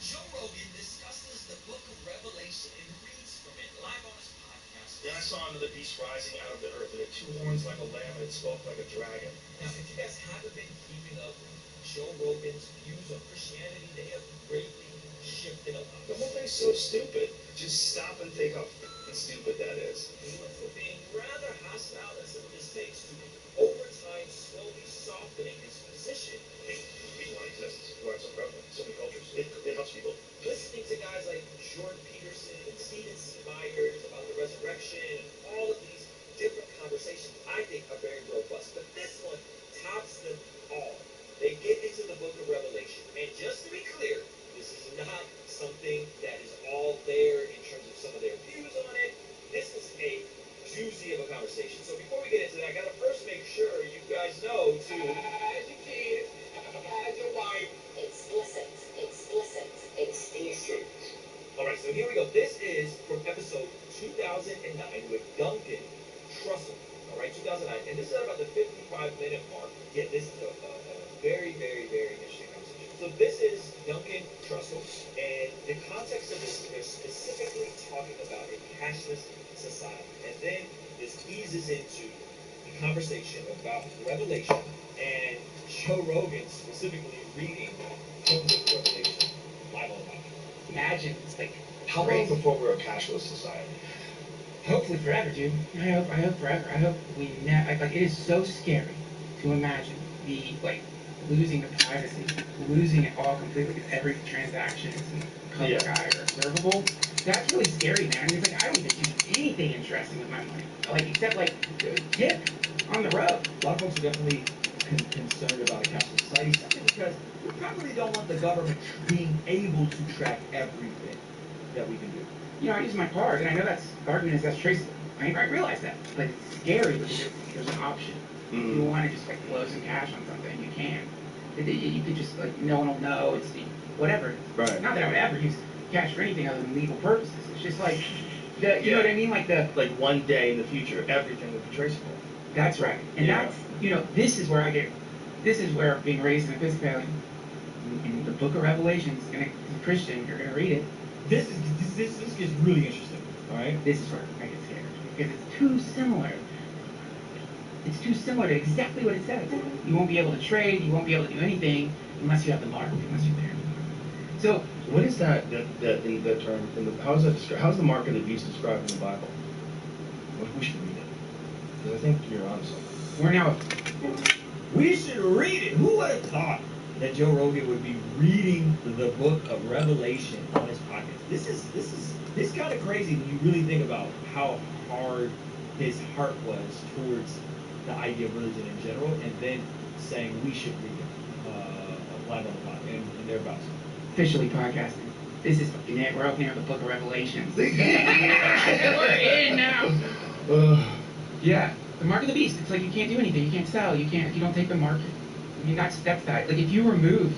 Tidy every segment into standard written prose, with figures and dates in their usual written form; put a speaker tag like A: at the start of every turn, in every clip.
A: Joe Rogan discusses the book of Revelation and reads from it live on his podcast.
B: Then I saw another beast rising out of the earth. It had two horns like a lamb, and it spoke like a dragon.
A: Now, if you guys haven't been keeping up with Joe Rogan's views on Christianity, they have greatly shifted a lot.
B: The whole thing's so stupid. Just stop and think how stupid that is.
A: He went from being rather hostile to some of his takes to, over time, slowly softening his position.
B: Reason why it exists, why it's so prevalent, so many cultures. It helps people.
A: Listening to guys like Jordan Peterson and Stephen C. Myers about the resurrection and all of these different conversations, I think are very robust. But this one tops them all. They get into the book of Revelation. And just to be clear, this is not something that is all there in terms of some of their views on it. This is a doozy of a conversation. So before we get into that, I gotta first make sure you guys know to educate your wife.
C: Explicit, explicit, explicit.
A: Alright, so here we go. This is from episode 2009 with Duncan Trussell. Alright, 2009. And this is at about the 55-minute mark. Yeah, this is a very, very, very interesting conversation. So this is Duncan Trussell, and the context of this, they're specifically talking about a cashless society. And then this eases into the conversation about Revelation and Joe Rogan specifically reading from the book of Revelation live on the podcast.
D: Imagine, it's like,
B: How long before we're a cashless society?
D: hopefully forever, dude. I hope forever. I hope we like it is so scary to imagine losing the privacy, losing it all completely because every transaction is in the public eye or observable. That's really scary, man. It's like I don't even do anything interesting with my money, like except like tip on the road.
E: A lot of folks are definitely concerned about a cashless society simply because we probably don't want the government being able to track everything that we can do.
D: You know, I use my card, and I know the argument is that's traceable. I realize that. Like, it's scary because there's an option. If you want to just, like, blow some cash on something, you can. You could just, like, no one will know. It's whatever.
B: Right.
D: Not that I would ever use cash for anything other than legal purposes. It's just, like, you know what I mean?
B: Like one day in the future, everything will be traceable.
D: That's right. And that's, this is where being raised in a Episcopalian, in the book of Revelations, and as a Christian, you're going to read it.
E: This gets really interesting. All right.
D: This is where I get scared because it's too similar. It's too similar to exactly what it says. You won't be able to trade. You won't be able to do anything unless you have the mark. Unless you're there. So
B: what is that in the term? How's the mark of the beast described in the Bible? We should read it because I think you're on something.
D: We're now.
E: We should read it. Who would have thought that Joe Rogan would be reading the book of Revelation on his podcast? This is kind of crazy when you really think about how hard his heart was towards the idea of religion in general, and then saying we should read it live on the podcast and thereabouts.
D: Officially podcasting. This is fucking it. We're opening up the book of Revelations. We're in now. Yeah, the mark of the beast. It's like you can't do anything. You can't sell. You can't. You don't take the market. I mean, that's that. Like if you remove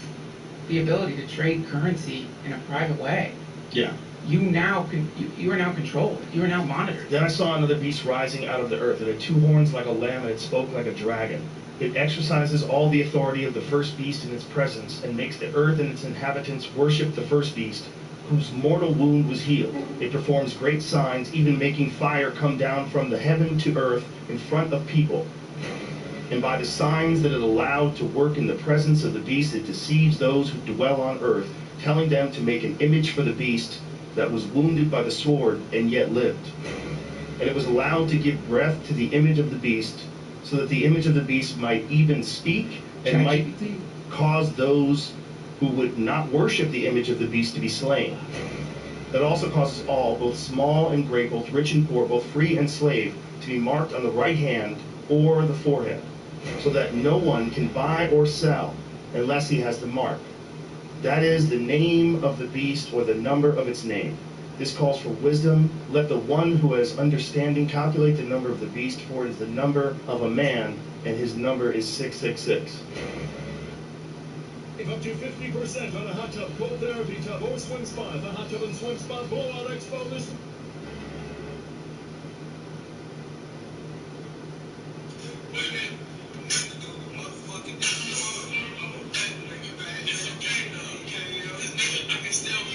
D: the ability to trade currency in a private way, you are now controlled. You are now monitored.
B: Then I saw another beast rising out of the earth. It had two horns like a lamb, and it spoke like a dragon. It exercises all the authority of the first beast in its presence, and makes the earth and its inhabitants worship the first beast, whose mortal wound was healed. It performs great signs, even making fire come down from the heaven to earth in front of people. And by the signs that it allowed to work in the presence of the beast, it deceives those who dwell on earth, telling them to make an image for the beast that was wounded by the sword and yet lived. And it was allowed to give breath to the image of the beast, so that the image of the beast might even speak and might cause those who would not worship the image of the beast to be slain. That also causes all, both small and great, both rich and poor, both free and slave, to be marked on the right hand or the forehead, so that no one can buy or sell unless he has the mark. That is the name of the beast or the number of its name. This calls for wisdom. Let the one who has understanding calculate the number of the beast, for it is the number of a man, and his number is 666.
F: Up to 50% on a hot tub, cold therapy tub, or swim spa. The Hot Tub and Swim Spa Blowout Expo this I can still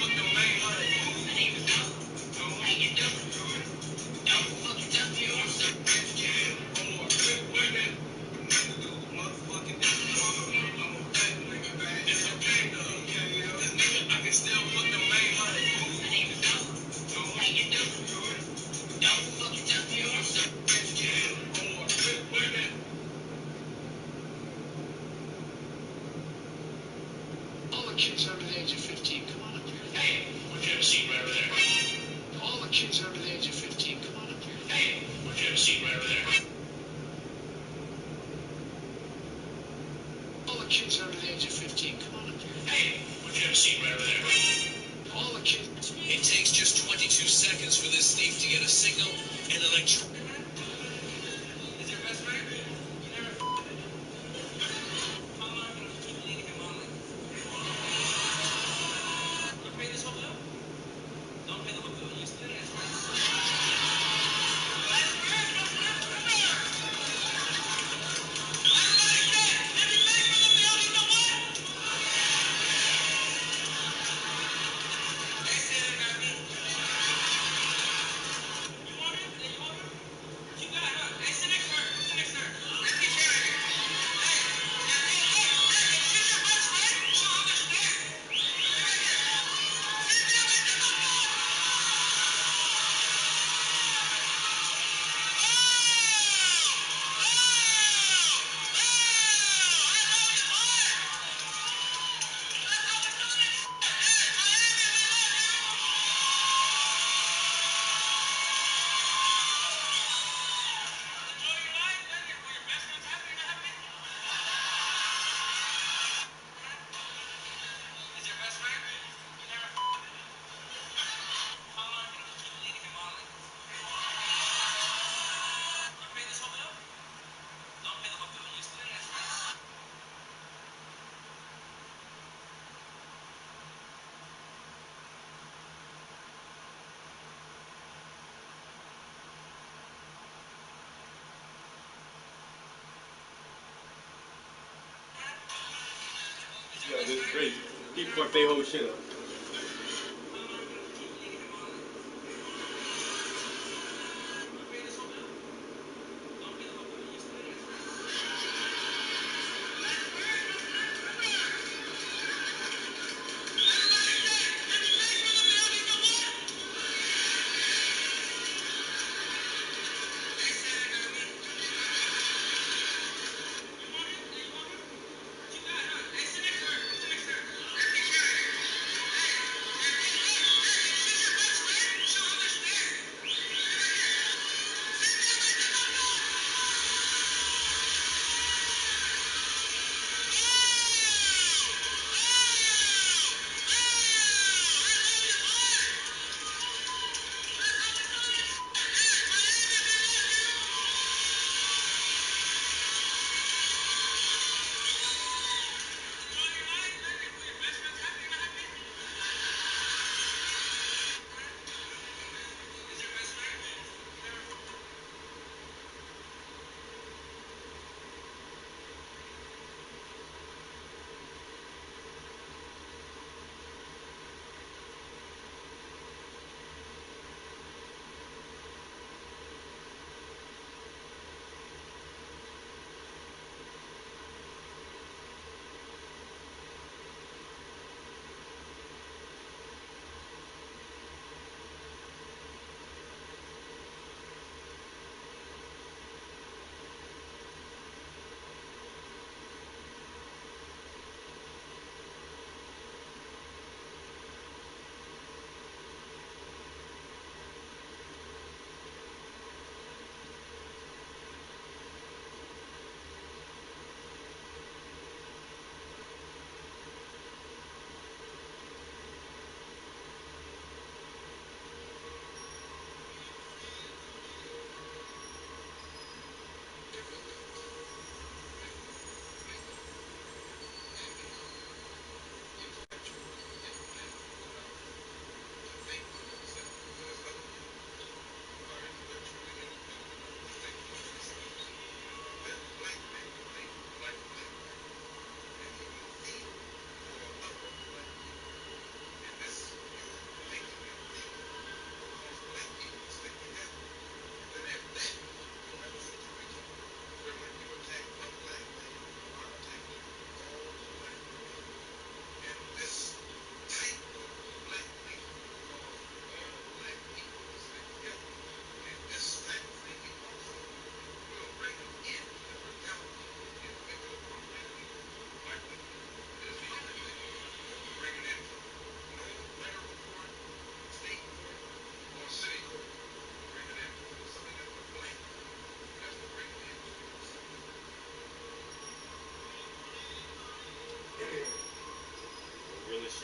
G: the kids under the age of 15, come on up here. Hey, why don't you have a seat right over there? All the kids under the age of 15, come on up here. Hey, why don't you have a seat right over there? All the kids under the age of 15, come on up here. Hey, why don't you have a seat right over there? All the kids. It takes just 22 seconds for this thief to get a signal and electronic. Is your best friend? You never f***ed with him? How long have you been leading him on like? You pay this whole bill? Don't pay the whole bill. You still ask friends. Is your best friend? You never f***ed with him? How long have you been leading him on like? You pay this whole bill? Don't pay the whole bill. You still ask friends.
H: Yo, this is crazy. People fuck their whole shit up.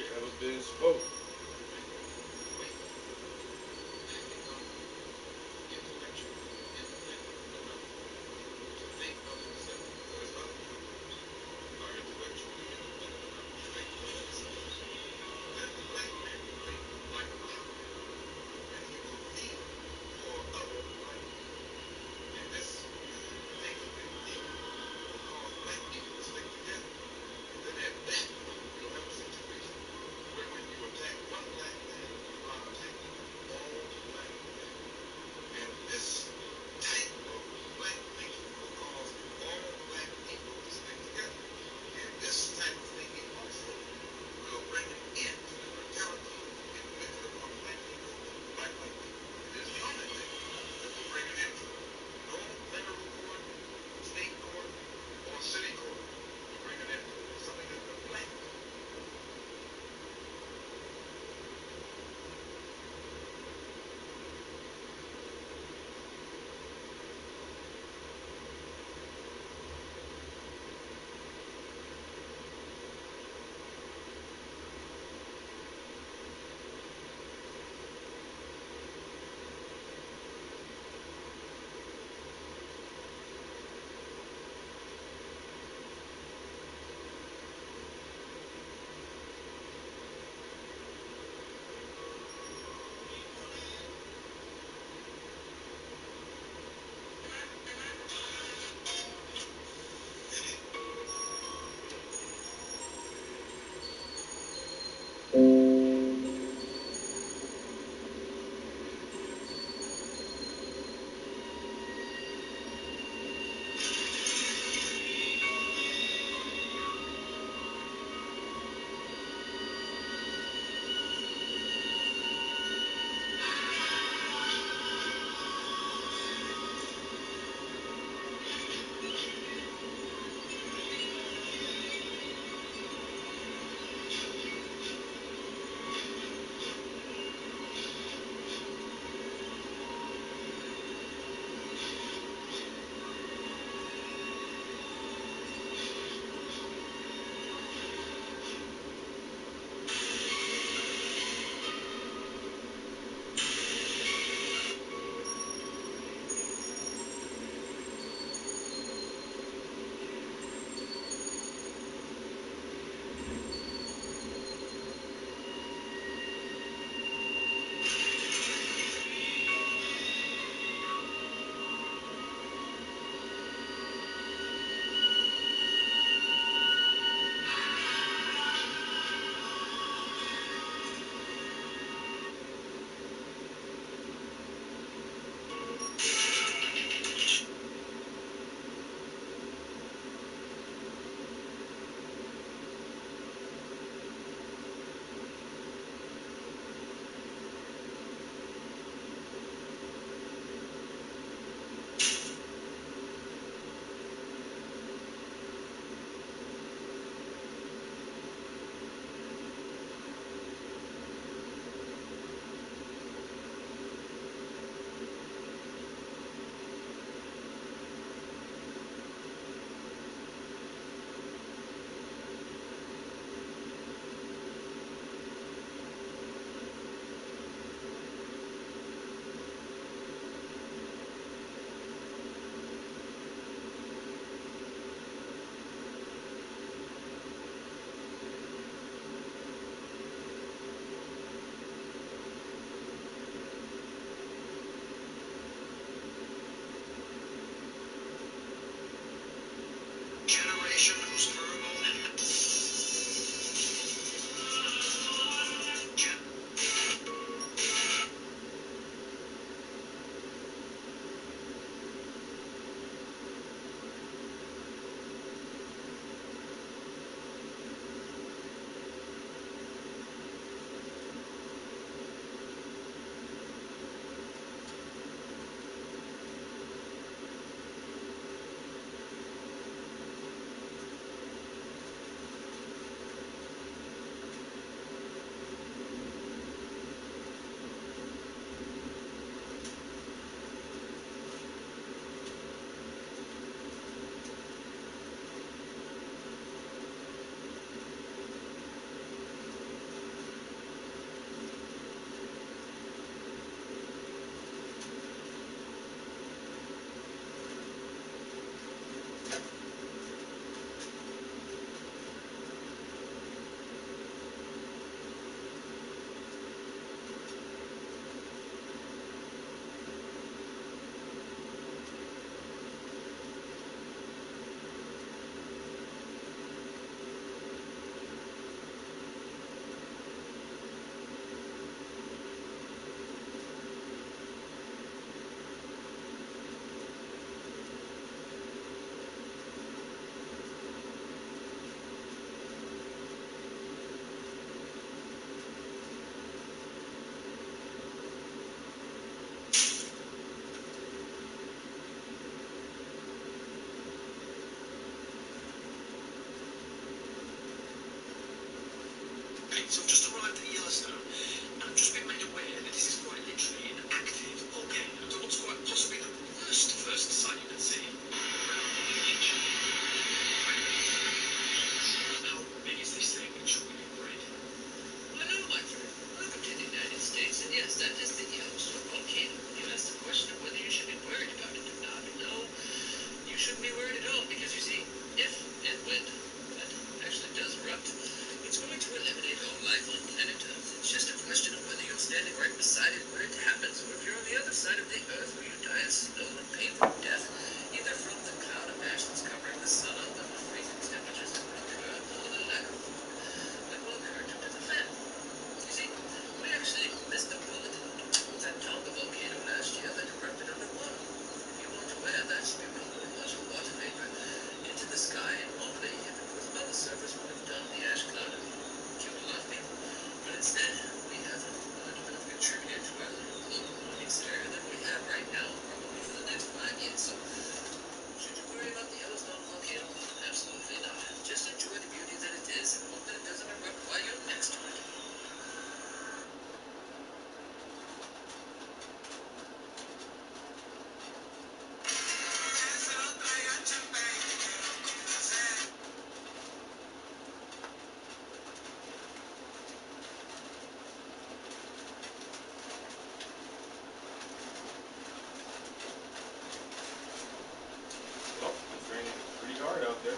H: That was being spoke.
G: So I've just arrived at Yellowstone, and I've just been made aware that this is quite literally an active volcano. So what's quite possibly the worst first sight you could see? Around an inch. How big is this thing? Should we be worried?
I: Well, no, my friend. I live in the United States, and yes, that is the Yellowstone volcano. You asked the question of whether you should be worried about it or not. No, you shouldn't be worried at all, because you see, if and when that actually does erupt, it's going to eliminate all life on planet Earth. It's just a question of whether you're standing right beside it when it happens, or if you're on the other side of the Earth where you die a slow and painful death, either from the cloud of ash that's covering the sun, the freezing temperatures that will occur, or the lack of food that will occur due to the famine. You see, we actually missed the bullet with that Tonga volcano last year that erupted underwater. If you weren't aware, that spewed a whole bunch of water vapor into the sky, and normally, if it was above the surface, would have done the ash cloud and killed a lot of people. But instead, we have a little bit of contributed to our little global warming scare that we have right now, probably for the next 5 years. So, should you worry about the Yellowstone volcano? Absolutely not. Just enjoy the beauty that it is and hope that it doesn't erupt while you're next to it.
H: Oh, it's raining pretty hard out there.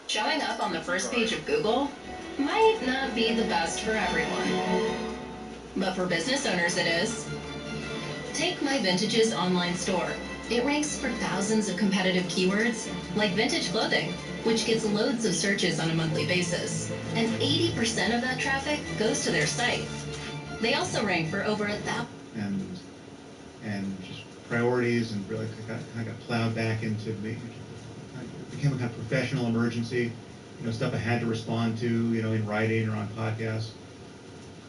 J: Showing up on the first page of Google might not be the best for everyone. But for business owners it is. Take My Vintage's online store. It ranks for thousands of competitive keywords, like vintage clothing, which gets loads of searches on a monthly basis. And 80% of that traffic goes to their site. They also rank for over 1,000.
K: And just priorities, and really kind of got plowed back into it became a kind of professional emergency, stuff I had to respond to, in writing or on podcasts.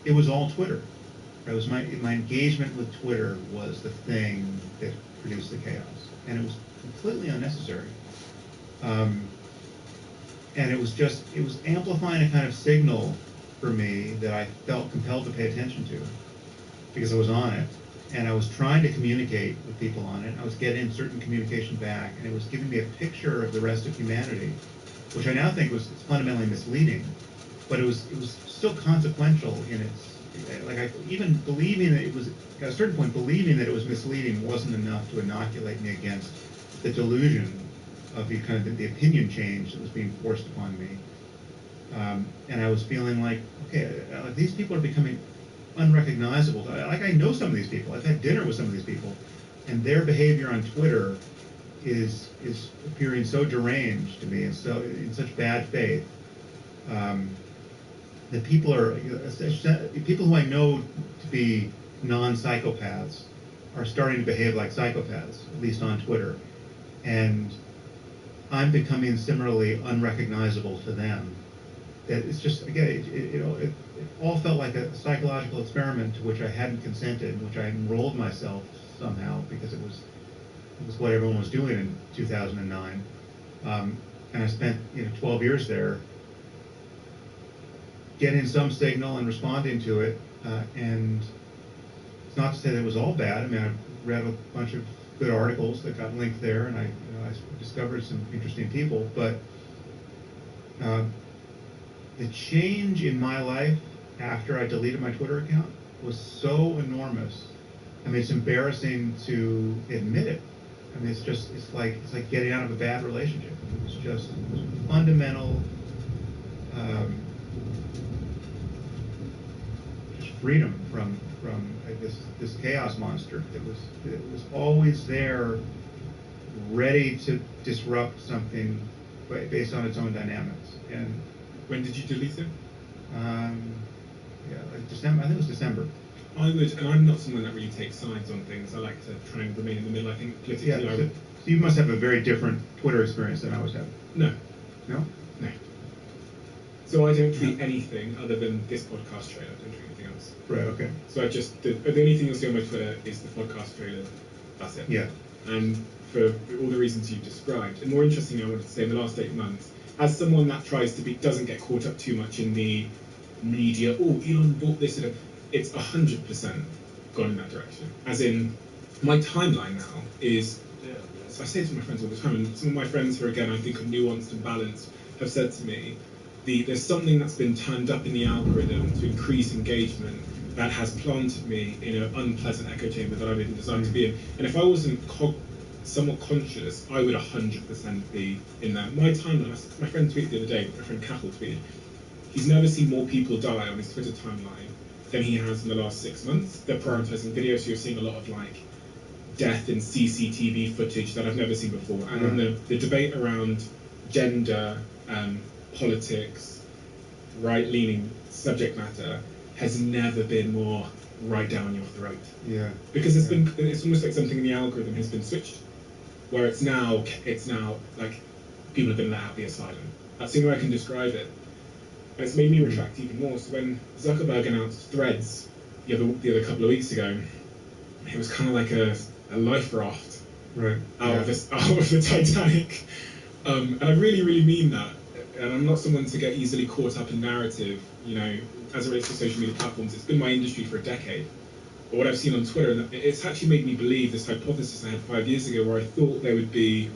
K: It was all Twitter. It was my engagement with Twitter was the thing that produced the chaos, and it was completely unnecessary. And it was amplifying a kind of signal for me that I felt compelled to pay attention to because I was on it. And I was trying to communicate with people on it. I was getting certain communication back, and it was giving me a picture of the rest of humanity, which I now think was fundamentally misleading. But it was still consequential in its, like, even believing that it was, at a certain point, believing that it was misleading wasn't enough to inoculate me against the delusion of the kind of the opinion change that was being forced upon me. And I was feeling like, okay, these people are becoming unrecognizable. Like, I know some of these people. I've had dinner with some of these people, and their behavior on Twitter is appearing so deranged to me, and so in such bad faith. That people who I know to be non-psychopaths are starting to behave like psychopaths, at least on Twitter, and I'm becoming similarly unrecognizable to them. That it's just, again, it all felt like a psychological experiment to which I hadn't consented, in which I enrolled myself somehow because it was what everyone was doing in 2009, and I spent 12 years there, getting some signal and responding to it, and it's not to say that it was all bad. I mean, I read a bunch of good articles that got linked there, and I discovered some interesting people, but the change in my life after I deleted my Twitter account was so enormous. I mean, it's embarrassing to admit it. I mean, it's like getting out of a bad relationship. It was just fundamental, just freedom from this chaos monster that was always there, ready to disrupt something based on its own dynamics. And
L: when did you delete it?
K: Yeah, like December. I think it was December.
L: I would, and I'm not someone that really takes sides on things. I like to try and remain in the middle. I think politically,
K: So you must have a very different Twitter experience than I was having.
L: No.
K: No?
L: No. So I don't tweet anything other than this podcast trailer. I don't tweet anything else.
K: Right, okay.
L: So I just, the only thing you'll see on my Twitter is the podcast trailer. That's it.
K: Yeah.
L: And for all the reasons you've described. And more interestingly, I wanted to say in the last 8 months, as someone that tries to be, doesn't get caught up too much in the media, oh, Elon bought this, it's 100% gone in that direction. As in, my timeline now is, so I say it to my friends all the time, and some of my friends who, again, I think are nuanced and balanced, have said to me, there's something that's been turned up in the algorithm to increase engagement that has planted me in an unpleasant echo chamber that I didn't design to be in. And if I wasn't somewhat conscious, I would 100% be in that. My timeline, my friend tweeted the other day, my friend Cathal tweeted, he's never seen more people die on his Twitter timeline than he has in the last 6 months. They're prioritizing videos, so you're seeing a lot of like death in CCTV footage that I've never seen before. And then the debate around gender, politics, right-leaning subject matter has never been more right down your throat.
K: Yeah.
L: Because it's almost like something in the algorithm has been switched, where it's now like people have been let out the asylum. That's the only way I can describe it. And it's made me retract even more. So when Zuckerberg announced Threads the other couple of weeks ago, it was kind of like a life raft out of the Titanic. And I really, really mean that. And I'm not someone to get easily caught up in narrative, you know, as it relates to social media platforms. It's been my industry for a decade. But what I've seen on Twitter, and it's actually made me believe this hypothesis I had 5 years ago, where I thought there would be,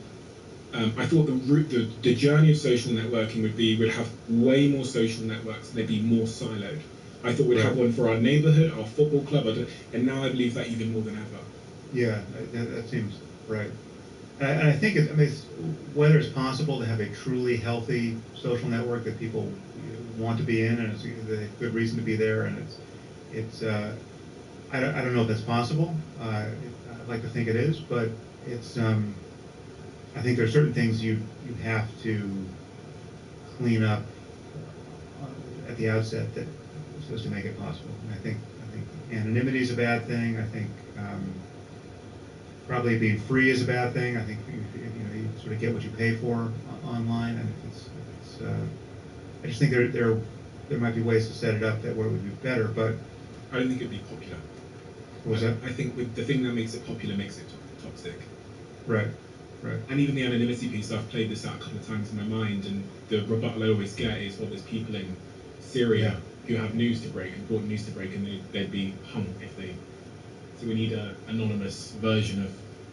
L: I thought the journey of social networking would have way more social networks and they'd be more siloed. I thought we'd have one for our neighborhood, our football club, and now I believe that even more than ever.
K: Yeah, that seems right. And I think whether it's possible to have a truly healthy social network that people want to be in, and it's a good reason to be there, and I don't know if that's possible. I'd like to think it is, but it's I think there are certain things you have to clean up at the outset that is supposed to make it possible. And I think anonymity is a bad thing. I think probably being free is a bad thing. I think you sort of get what you pay for online, and I just think there might be ways to set it up that where it would be better, but
L: I don't think it'd be popular.
K: What was that?
L: I think the thing that makes it popular makes it toxic.
K: Right.
L: And even the anonymity piece, I've played this out a couple of times in my mind, and the rebuttal I always get is, well, there's people in Syria who have news to break, important news to break, and they'd be hung if they. So we need an anonymous version of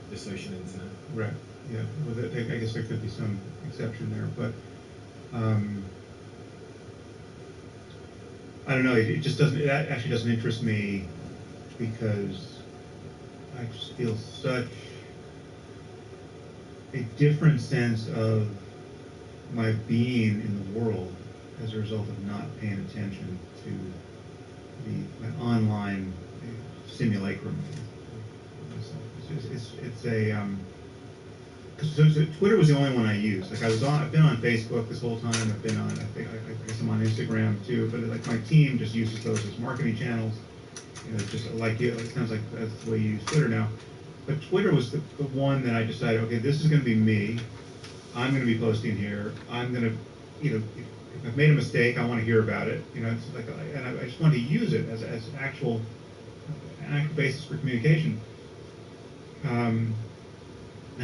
L: the social internet.
K: Right. Yeah. Well, I guess there could be some exception there, but I don't know. It just doesn't. It actually doesn't interest me because I just feel such a different sense of my being in the world as a result of not paying attention to my online simulacrum. It's a so Twitter was the only one I used. Like I've been on Facebook this whole time. I've been on, I guess I'm on Instagram too. But like my team just uses those as marketing channels. You know, it's just like it sounds like that's the way you use Twitter now. But Twitter was the one that I decided, okay, this is going to be me. I'm going to be posting here. I'm going to, if I've made a mistake, I want to hear about it. You know, it's like, and I just want to use it as an actual basis for communication. And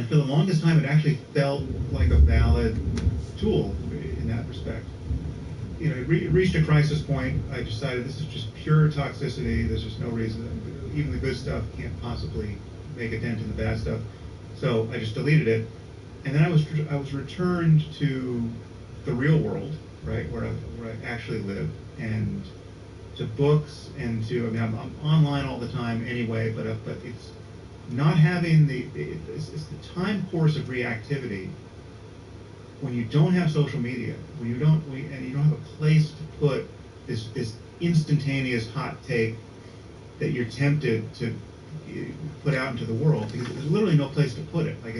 K: for the longest time, it actually felt like a valid tool in that respect. You know, it reached a crisis point. I decided this is just pure toxicity. There's just no reason. Even the good stuff can't possibly make a dent in the bad stuff. So I just deleted it. And then I was returned to the real world, right, where I actually live, and to books, and to, I mean, I'm online all the time anyway, but it's not having it's the time course of reactivity when you don't have social media, and you don't have a place to put this instantaneous hot take that you're tempted to put out into the world, because there's literally no place to put it. Like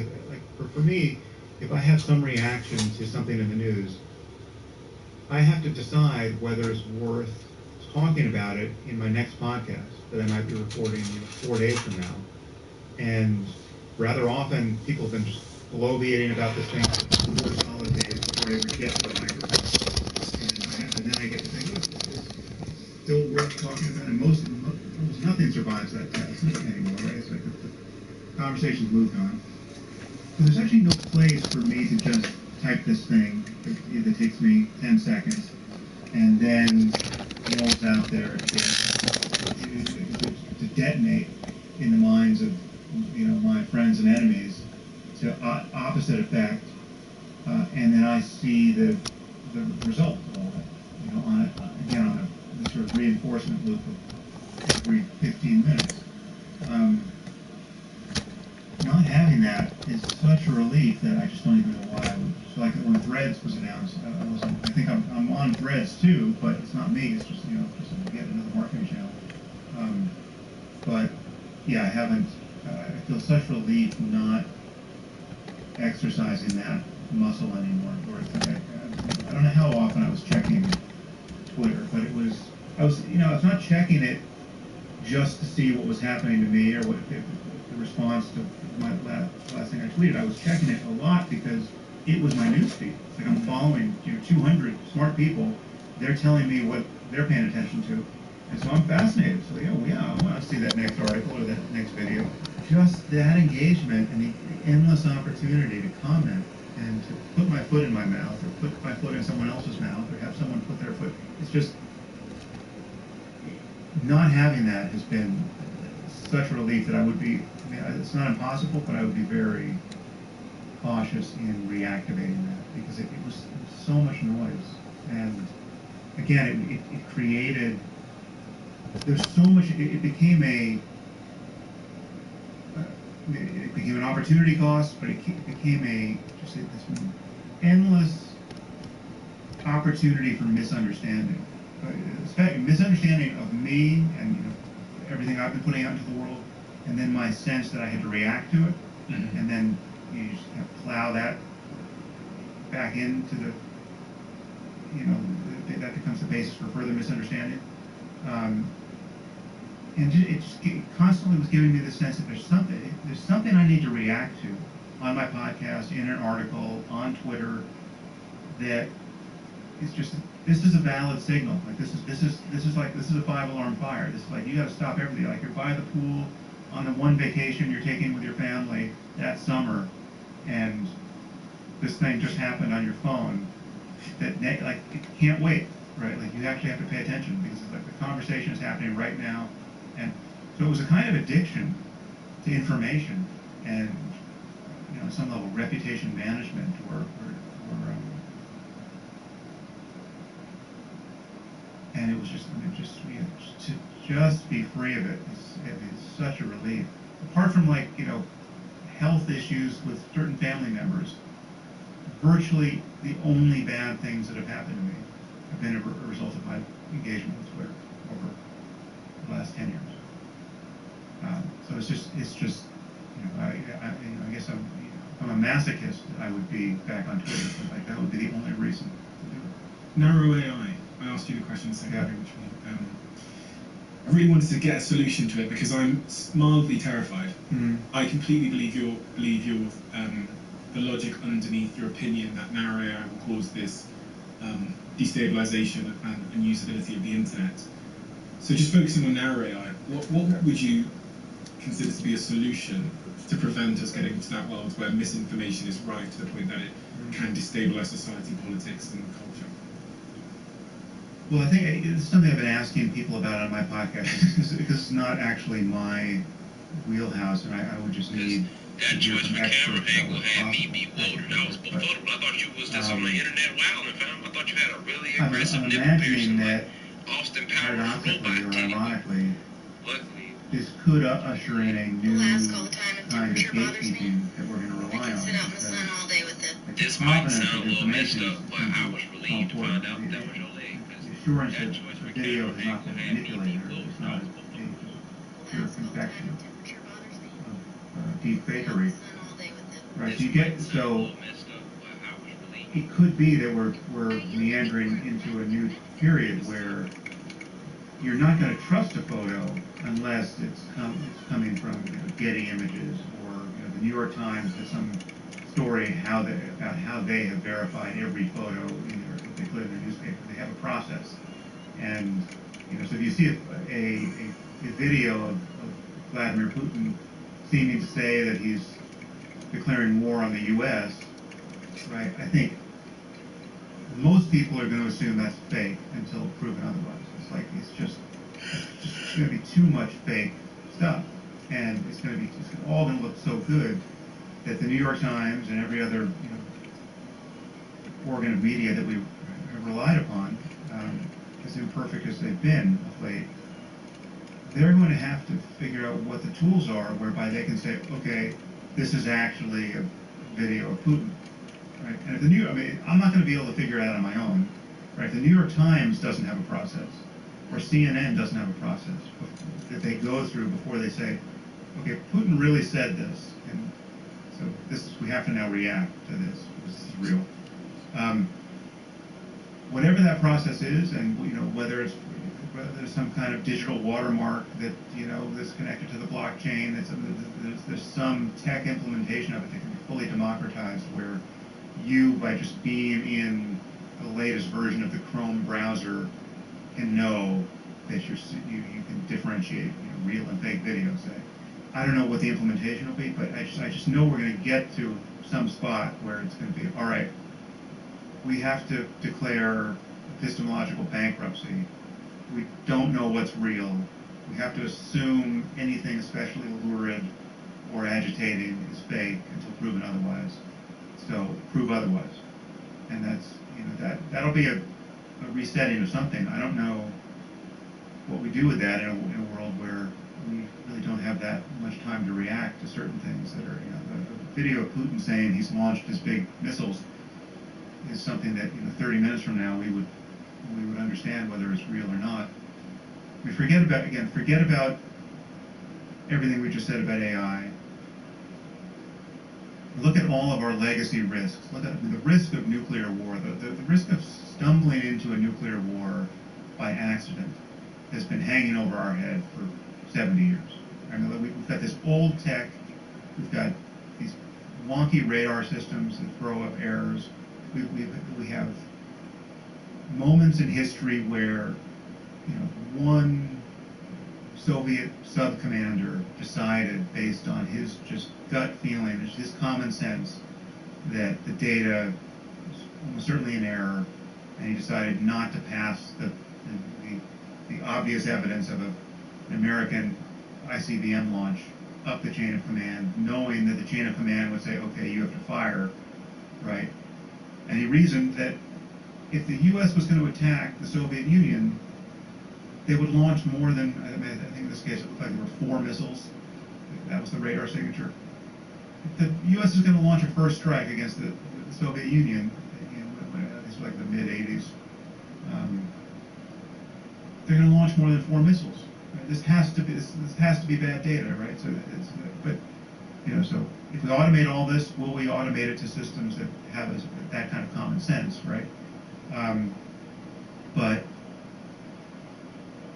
K: for me, if I have some reaction to something in the news, I have to decide whether it's worth talking about it in my next podcast that I might be recording 4 days from now. And rather often people have been just bloviating about this thing for 4 solid days before they ever get to the microphone. And then I get to think, look, this is still worth talking about, and almost nothing survives that test anymore, right? It's like the conversation's moved on. So there's actually no place for me to just type this thing that takes me 10 seconds and then rolls out there to detonate in the minds of my friends and enemies to opposite effect, and then I see the result of all that, on a sort of reinforcement loop of every 15 minutes. Not having that is such a relief that I just don't even know why I would. So like when Threads was announced, I think I'm on Threads too, but it's not me. It's just just yet another marketing channel. But yeah, I haven't. I feel such relief not exercising that muscle anymore. Where I don't know how often I was checking Twitter, but I was not checking it just to see what was happening to me or what the response to my last thing I tweeted. I was checking it a lot because it was my newsfeed. It's like I'm following 200 smart people. They're telling me what they're paying attention to, and so I'm fascinated. So I want to see that next article or that next video. Just that engagement and the endless opportunity to comment and to put my foot in my mouth or put my foot in someone else's mouth or have someone put their foot. It's just not having that has been such a relief that I would be. It's not impossible, but I would be very cautious in reactivating that because it was so much noise. And again, it created. There's so much. It became an opportunity cost, but it became this endless opportunity for misunderstanding. Misunderstanding of me and everything I've been putting out into the world, and then my sense that I had to react to it, and then you just kind of plow that back into that becomes the basis for further misunderstanding. And it constantly was giving me the sense that there's something I need to react to on my podcast, in an article, on Twitter, that is just. This is a valid signal. Like this is a 5-alarm fire. This is like you got to stop everything. Like you're by the pool on the one vacation you're taking with your family that summer, and this thing just happened on your phone. That like it can't wait, right? Like you actually have to pay attention because it's like the conversation is happening right now, and so it was a kind of addiction to information and some level of reputation management or and it was to just be free of it is such a relief. Apart from health issues with certain family members, virtually the only bad things that have happened to me have been a result of my engagement with Twitter over the last 10 years. So it's just I guess if I'm a masochist, I would be back on Twitter. But like that would be the only reason to do it.
L: Narrow AI. I asked you the question a second ago, I really wanted to get a solution to it because I'm mildly terrified.
K: Mm-hmm.
L: I completely believe your the logic underneath your opinion that narrow AI will cause this destabilization and usability of the internet. So just focusing on narrow AI, what would you consider to be a solution to prevent us getting to that world where misinformation is right to the point that it can destabilize society, politics, and culture?
K: Well, I think it's something I've been asking people about on my podcast because it's not actually my wheelhouse, and I would just need to hear from experts about what's possible.
G: I was befuddled. I thought you was just on the internet wilding, fam. I thought you had a really
K: I'm
G: aggressive nipple
K: imagining
G: piercing
K: that,
G: like Austin Powers
K: paradoxically
G: robot
K: or
G: titty.
K: ironically,
G: Luckily,
K: this could usher in a new kind of
C: temperature bothers me.
K: gatekeeping that we're going to
C: I
K: rely
C: can
K: on.
C: sit out in the sun all day with it.
K: Like
G: this
K: the
G: might
K: confidence
G: sound
K: of
G: a little messed
K: information
G: up,
K: is
G: but
K: going to
G: I
K: be
G: was
K: so
G: relieved to
K: important.
G: find out that was your leg.
K: The assurance
G: That
K: that
G: choice
K: the
G: for
K: video
G: camera
K: has not
G: angle
K: been
G: had me
K: manipulated,
G: be
K: or it's
G: blue.
K: not
G: I was
K: a
G: befuddled.
K: pure confection
C: Temperature bothers me.
K: of deep fakery.
C: Sun all day with it.
K: Right,
G: This
K: so you get,
G: might sound a
K: so
G: little messed up, but I was relieved.
K: it could be that we're meandering into a new period where you're not going to trust a photo unless it's coming from Getty Images or the New York Times has some story about how they have verified every photo they put in their newspaper. They have a process, and so if you see a video of Vladimir Putin seeming to say that he's declaring war on the U.S., right? I think most people are going to assume that's fake until proven otherwise. It's like it's just going to be too much fake stuff, and it's all going to look so good that the New York Times and every other organ of media that we have relied upon, as imperfect as they've been of late, they're going to have to figure out what the tools are whereby they can say, okay, this is actually a video of Putin, right? And if I'm not going to be able to figure it out on my own, right? If the New York Times doesn't have a process, or CNN doesn't have a process that they go through before they say, okay, Putin really said this, and so we have to now react to this. This is real. Whatever that process is, and whether there's some kind of digital watermark that that's connected to the blockchain, there's some tech implementation of it that can be fully democratized, where you, by just being in the latest version of the Chrome browser, can know that you can differentiate real and fake videos. I don't know what the implementation will be, but I just know we're going to get to some spot where it's going to be, all right, we have to declare epistemological bankruptcy. We don't know what's real. We have to assume anything especially lurid or agitating is fake until proven otherwise. So prove otherwise. And that's, that'll be a resetting of something. I don't know what we do with that in a world where we really don't have that much time to react to certain things that are, the video of Putin saying he's launched his big missiles is something that 30 minutes from now we would understand whether it's real or not. We forget about everything we just said about AI. Look at all of our legacy risks. Look at the risk of nuclear war. The risk of stumbling into a nuclear war by accident has been hanging over our head for 70 years. I mean, we've got this old tech. We've got these wonky radar systems that throw up errors. We have moments in history where one Soviet sub-commander decided, based on his just gut feeling, his common sense, that the data was almost certainly an error, and he decided not to pass the obvious evidence of an American ICBM launch up the chain of command, knowing that the chain of command would say, okay, you have to fire, right? And he reasoned that if the U.S. was going to attack the Soviet Union, they would launch more than, I think in this case it looked like there were 4 missiles. That was the radar signature. If the U.S. is going to launch a first strike against the Soviet Union, it's like the mid-'80s, they're going to launch more than 4 missiles. Right? This has to be bad data, right? So, so if we automate all this, will we automate it to systems that have that kind of common sense, right? But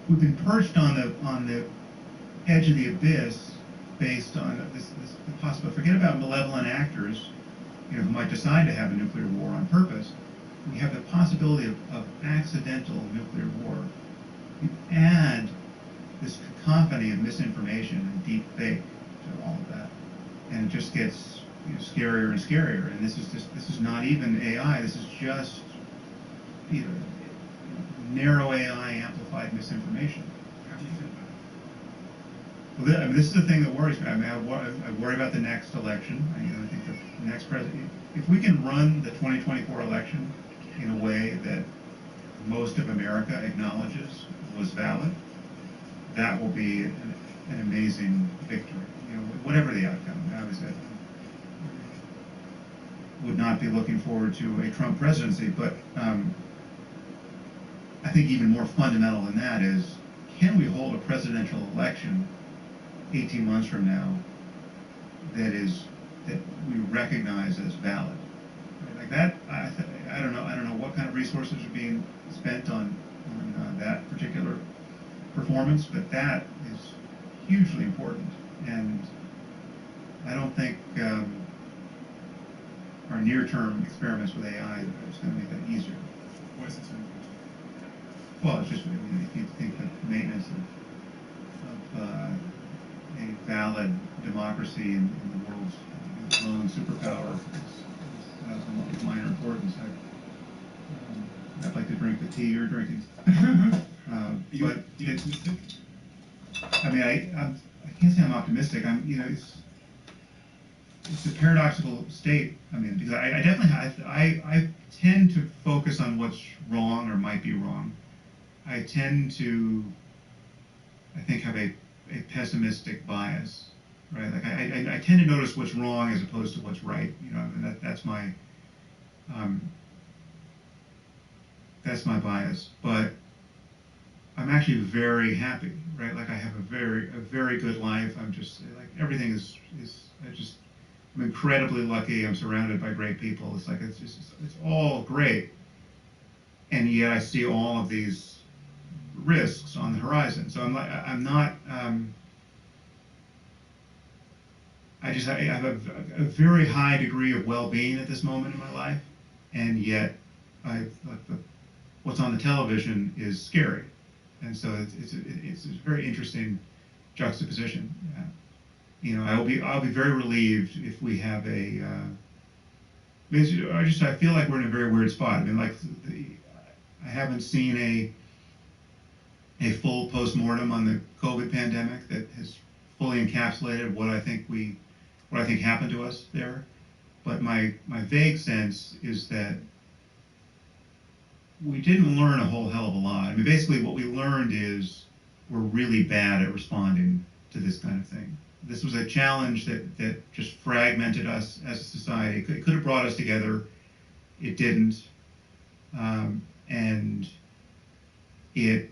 K: we've been perched on the edge of the abyss based on this possible. Forget about malevolent actors, who might decide to have a nuclear war on purpose. We have the possibility of accidental nuclear war. You add this cacophony of misinformation and deep fake to all of that, and it just gets scarier and scarier. And this is not even AI. This is just narrow AI amplified misinformation. How do you think about it? Well, this is the thing that worries me. I worry about the next election. I think the next president. If we can run the 2024 election in a way that most of America acknowledges was valid, that will be an amazing victory. Whatever the outcome. Obviously, I would not be looking forward to a Trump presidency, but I think even more fundamental than that is, can we hold a presidential election 18 months from now that we recognize as valid? Like that, I don't know what kind of resources are being spent on that particular performance, but that is hugely important. And I don't think our near-term experiments with AI is going to make that easier.
L: Why is it so important?
K: Well, it's just, I mean, if you think that maintenance of a valid democracy in the world's lone superpower is of minor importance. I'd like to drink the tea you're drinking. But I mean, I can't say I'm optimistic. It's a paradoxical state. I mean, because I definitely I tend to focus on what's wrong or might be wrong. I tend to, I think, have a pessimistic bias, right? Like I tend to notice what's wrong as opposed to what's right. You know, and that's my bias. But I'm actually very happy, right? Like I have a very good life. I'm just like everything is I'm incredibly lucky. I'm surrounded by great people. It's like it's all great, and yet I see all of these risks on the horizon. So I have a very high degree of well-being at this moment in my life, and yet what's on the television is scary, and so it's a very interesting juxtaposition. You know, I'll be very relieved if we have I feel like we're in a very weird spot. I mean, like I haven't seen a full postmortem on the COVID pandemic that has fully encapsulated what I think happened to us there. But my vague sense is that we didn't learn a whole hell of a lot. I mean, basically what we learned is we're really bad at responding to this kind of thing. This was a challenge that just fragmented us as a society. It could have brought us together. It didn't. And it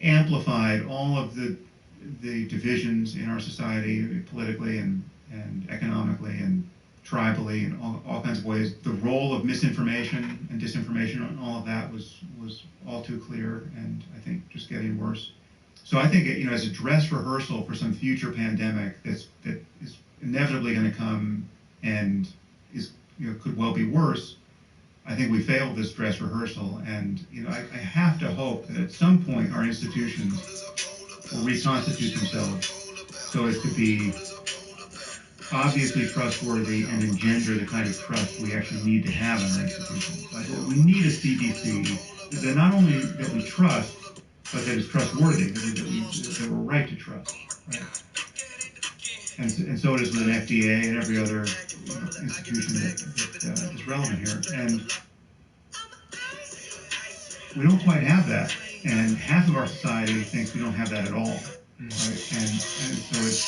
K: amplified all of the divisions in our society, politically and economically and tribally and all kinds of ways. The role of misinformation and disinformation and all of that was all too clear, and I think just getting worse. So I think, you know, as a dress rehearsal for some future pandemic that is inevitably going to come and could well be worse, I think we failed this dress rehearsal, and you know, I have to hope that at some point our institutions will reconstitute themselves so as to be obviously trustworthy and engender the kind of trust we actually need to have in our institutions. Like, we need a CDC that not only that we trust, but that is trustworthy, that we're right to trust, right? And so it is with an FDA and every other institution that is relevant here. And we don't quite have that, and half of our society thinks we don't have that at all, right? And so it's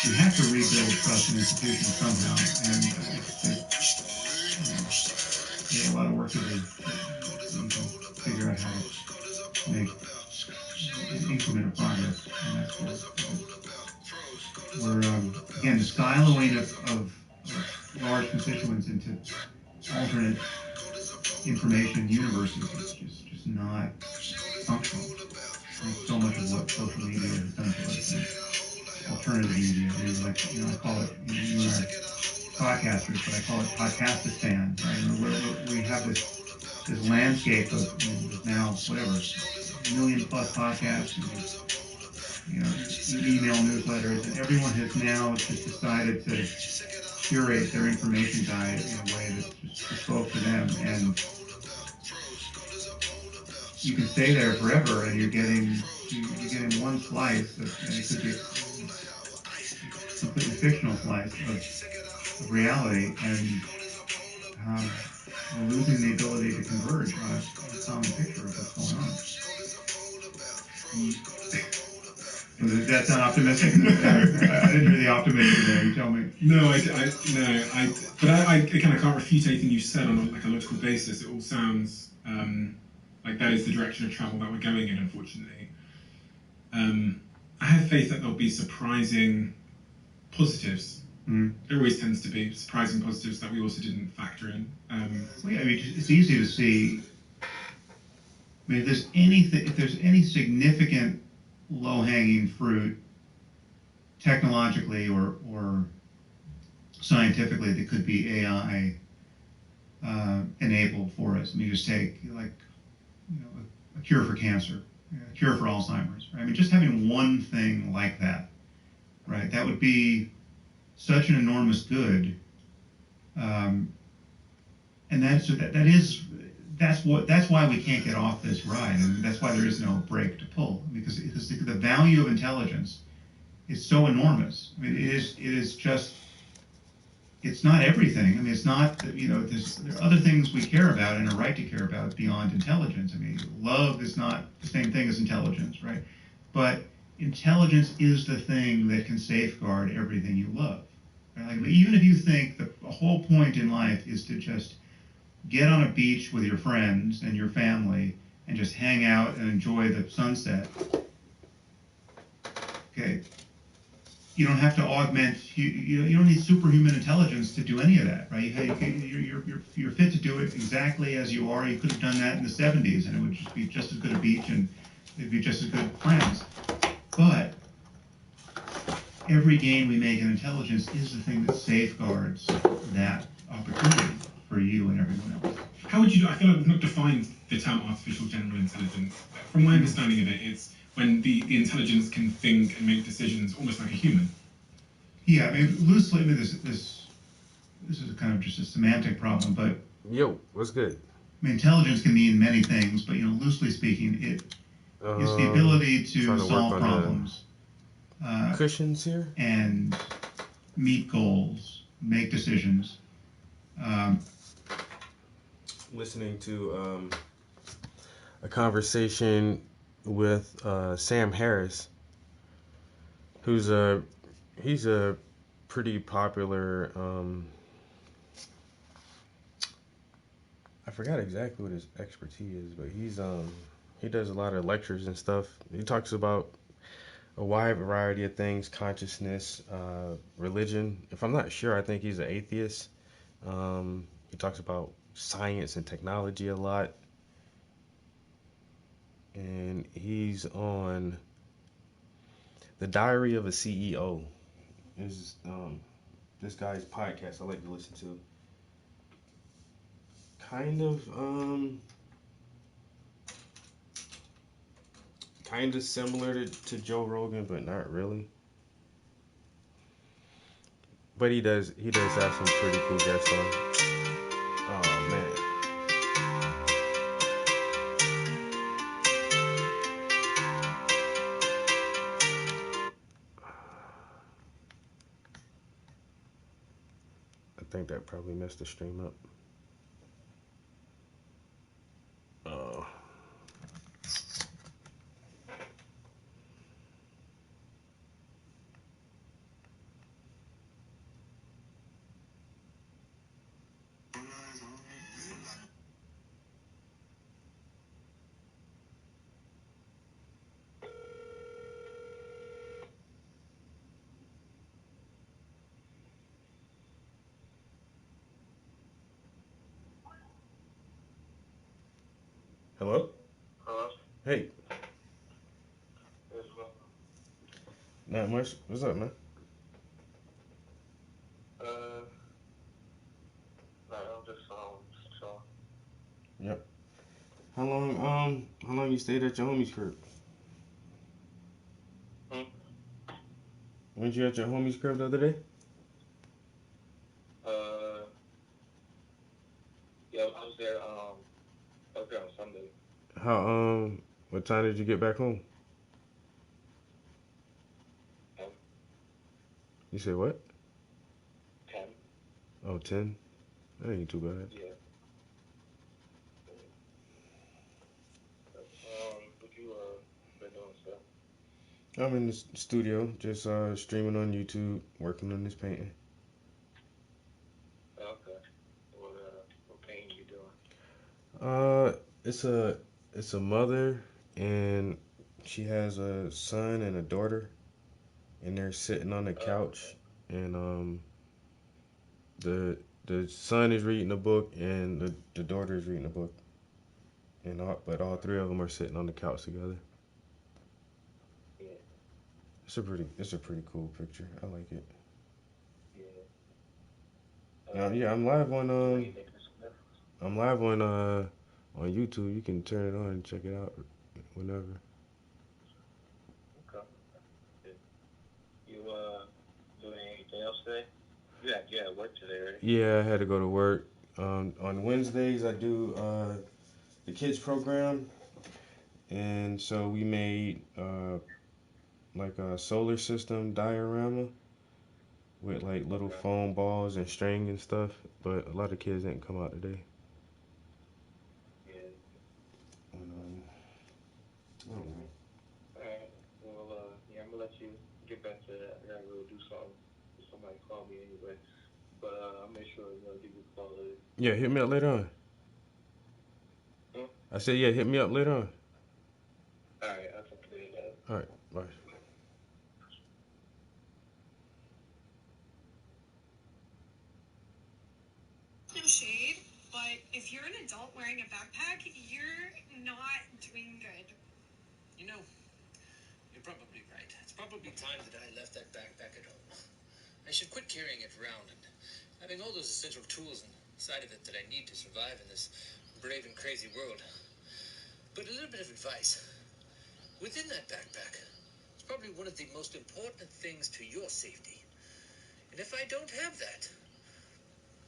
K: we have to rebuild trust in institutions somehow, and there's a lot of work to do to figure out how to make an increment of progress in that sport. We're again, the siloing of large constituents into alternate information universes is just not functional. Like so much of what social media has done to us, and alternative media, like, you know, I call it, you and I are podcasters, but I call it Podcastistan, right? We have this landscape of, now whatever, 1 million plus podcasts, and email newsletters, and everyone has now just decided to curate their information diet in a way that's just bespoke to them, and you can stay there forever, and you're getting one slice of, and it could be a completely fictional slice of reality, and we're losing the ability to converge on a common picture of what's going on. Does that sound optimistic? I didn't hear the optimism there. You tell me.
L: No, I kind of can't refute anything you said on a logical basis. It all sounds like that is the direction of travel that we're going in, unfortunately. I have faith that there'll be surprising positives. There always tends to be surprising positives that we also didn't factor in.
K: It's easy to see. I mean, if there's any significant low-hanging fruit technologically or scientifically that could be AI enabled for us. I mean, just take like a cure for cancer, a cure for Alzheimer's. Right? I mean, just having one thing like that, right? That would be such an enormous good, and that's why we can't get off this ride, and that's why there is no brake to pull, because the value of intelligence is so enormous. I mean, it is just. It's not everything. I mean, it's not, there are other things we care about and a right to care about beyond intelligence. I mean, love is not the same thing as intelligence, right? But intelligence is the thing that can safeguard everything you love. Right? Like, even if you think the whole point in life is to just get on a beach with your friends and your family and just hang out and enjoy the sunset, okay, you don't have to augment. You don't need superhuman intelligence to do any of that, right? You're fit to do it exactly as you are. You could have done that in the 70s, and it would just be just as good a beach, and it'd be just as good friends. But every gain we make in intelligence is the thing that safeguards that opportunity for you and everyone else.
L: How would you do? I feel like we've not defined the term artificial general intelligence. From my understanding of it, it's when the intelligence can think and make decisions almost like a human.
K: Yeah, I mean, loosely, I mean, this is kind of just a semantic problem, but
M: yo, what's good?
K: I mean, intelligence can mean many things, but loosely speaking, it is the ability to solve problems,
M: cushions here,
K: and meet goals, make decisions.
M: Listening to a conversation with Sam Harris, he's a pretty popular, I forgot exactly what his expertise is, but he does a lot of lectures and stuff. He talks about a wide variety of things: consciousness, religion. If I'm not sure, I think he's an atheist. He talks about science and technology a lot. And he's on The Diary of a CEO. Is this guy's podcast I like to listen to. Kind of similar to Joe Rogan, but not really. But he does have some pretty cool guests on. Oh man. I think that probably messed the stream up. Oh. Hello?
N: Hello?
M: Hey.
N: Yes, well.
M: Not much. What's up, man?
N: No, I'm just chilling.
M: Yep. How long you stayed at your homie's crib? Weren't you at your homie's crib the other day?
N: Yeah, I was there on Sunday.
M: What time did you get back home?
N: 10.
M: You said what?
N: 10.
M: Oh, 10? That ain't too bad.
N: Yeah. What you been doing stuff?
M: I'm in the studio, just streaming on YouTube, working on this painting.
N: Okay. What painting you doing?
M: It's a mother, and she has a son and a daughter, and they're sitting on the couch, and the son is reading a book, and the daughter is reading a book, but all three of them are sitting on the couch together.
N: Yeah.
M: It's a pretty cool picture. I like it.
N: Yeah.
M: Yeah, I'm live on YouTube. You can turn it on and check it out whenever.
N: Okay. You doing anything else today? You had work today, right?
M: Yeah, I had to go to work. On Wednesdays I do the kids program, and so we made like a solar system diorama with like little
N: Okay.
M: foam balls and string and stuff. But a lot of kids didn't come out today.
N: Yeah.
M: And, I don't know.
N: Alright. Well, yeah, I'm gonna let you get back to that. I gotta go do something. Somebody called me anyway. But I'll make sure I'll give you a call later.
M: Yeah, hit me up later on.
N: Hmm?
M: I said, yeah, hit me up later on.
N: Alright, I'll talk to you later.
M: All right, bye.
O: No shade, but if you're an adult wearing a backpack, you're not doing good.
I: You know, you're probably right. It's probably time that I left that backpack at home. I should quit carrying it around and having all those essential tools inside of it that I need to survive in this brave and crazy world. But a little bit of advice. Within that backpack, it's probably one of the most important things to your safety. And if I don't have that,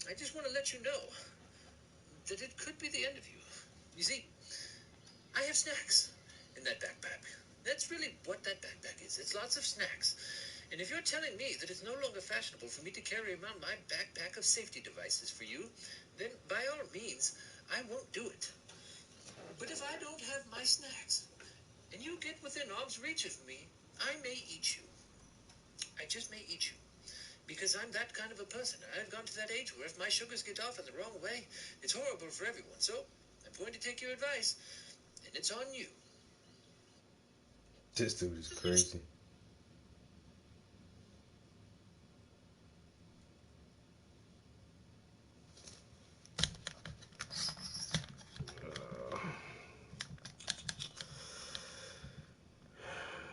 I: I just want to let you know that it could be the end of you. You see, I have snacks in that backpack. That's really what that backpack is. It's lots of snacks. And if you're telling me that it's no longer fashionable for me to carry around my backpack of safety devices for you, then by all means, I won't do it. But if I don't have my snacks, and you get within arm's reach of me, I may eat you. I just may eat you. Because I'm that kind of a person. I've gone to that age where if my sugars get off in the wrong way, it's horrible for everyone. So I'm going to take your advice, and it's on you.
M: This dude is crazy.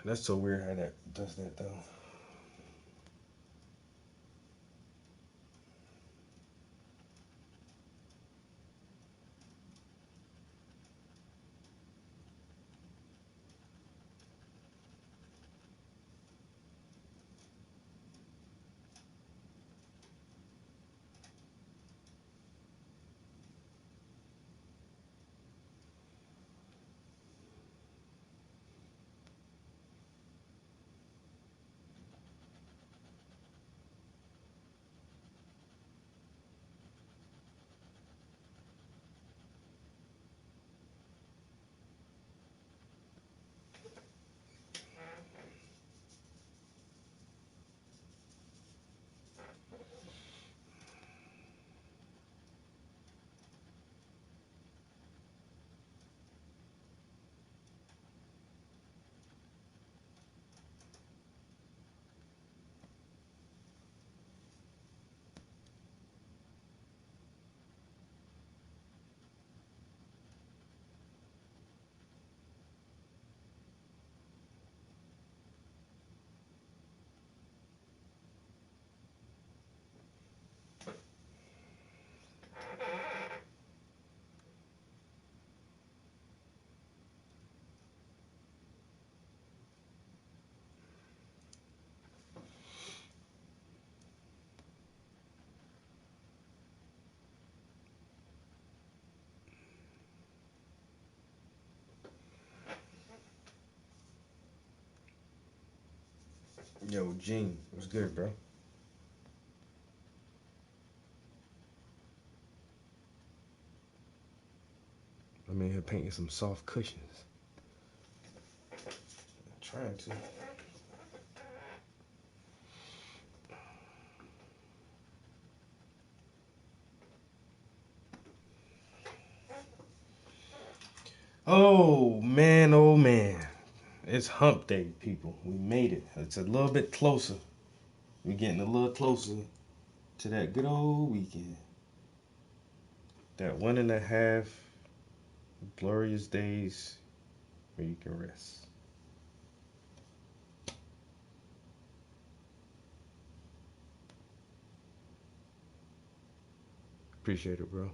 M: That's so weird how that does that though. Yo, Gene, what's good, bro? I'm in here painting some soft cushions. I'm trying to. Oh man, oh man. It's hump day, people. We made it. It's a little bit closer. We're getting a little closer to that good old weekend. That 1.5 glorious days where you can rest. Appreciate it, bro.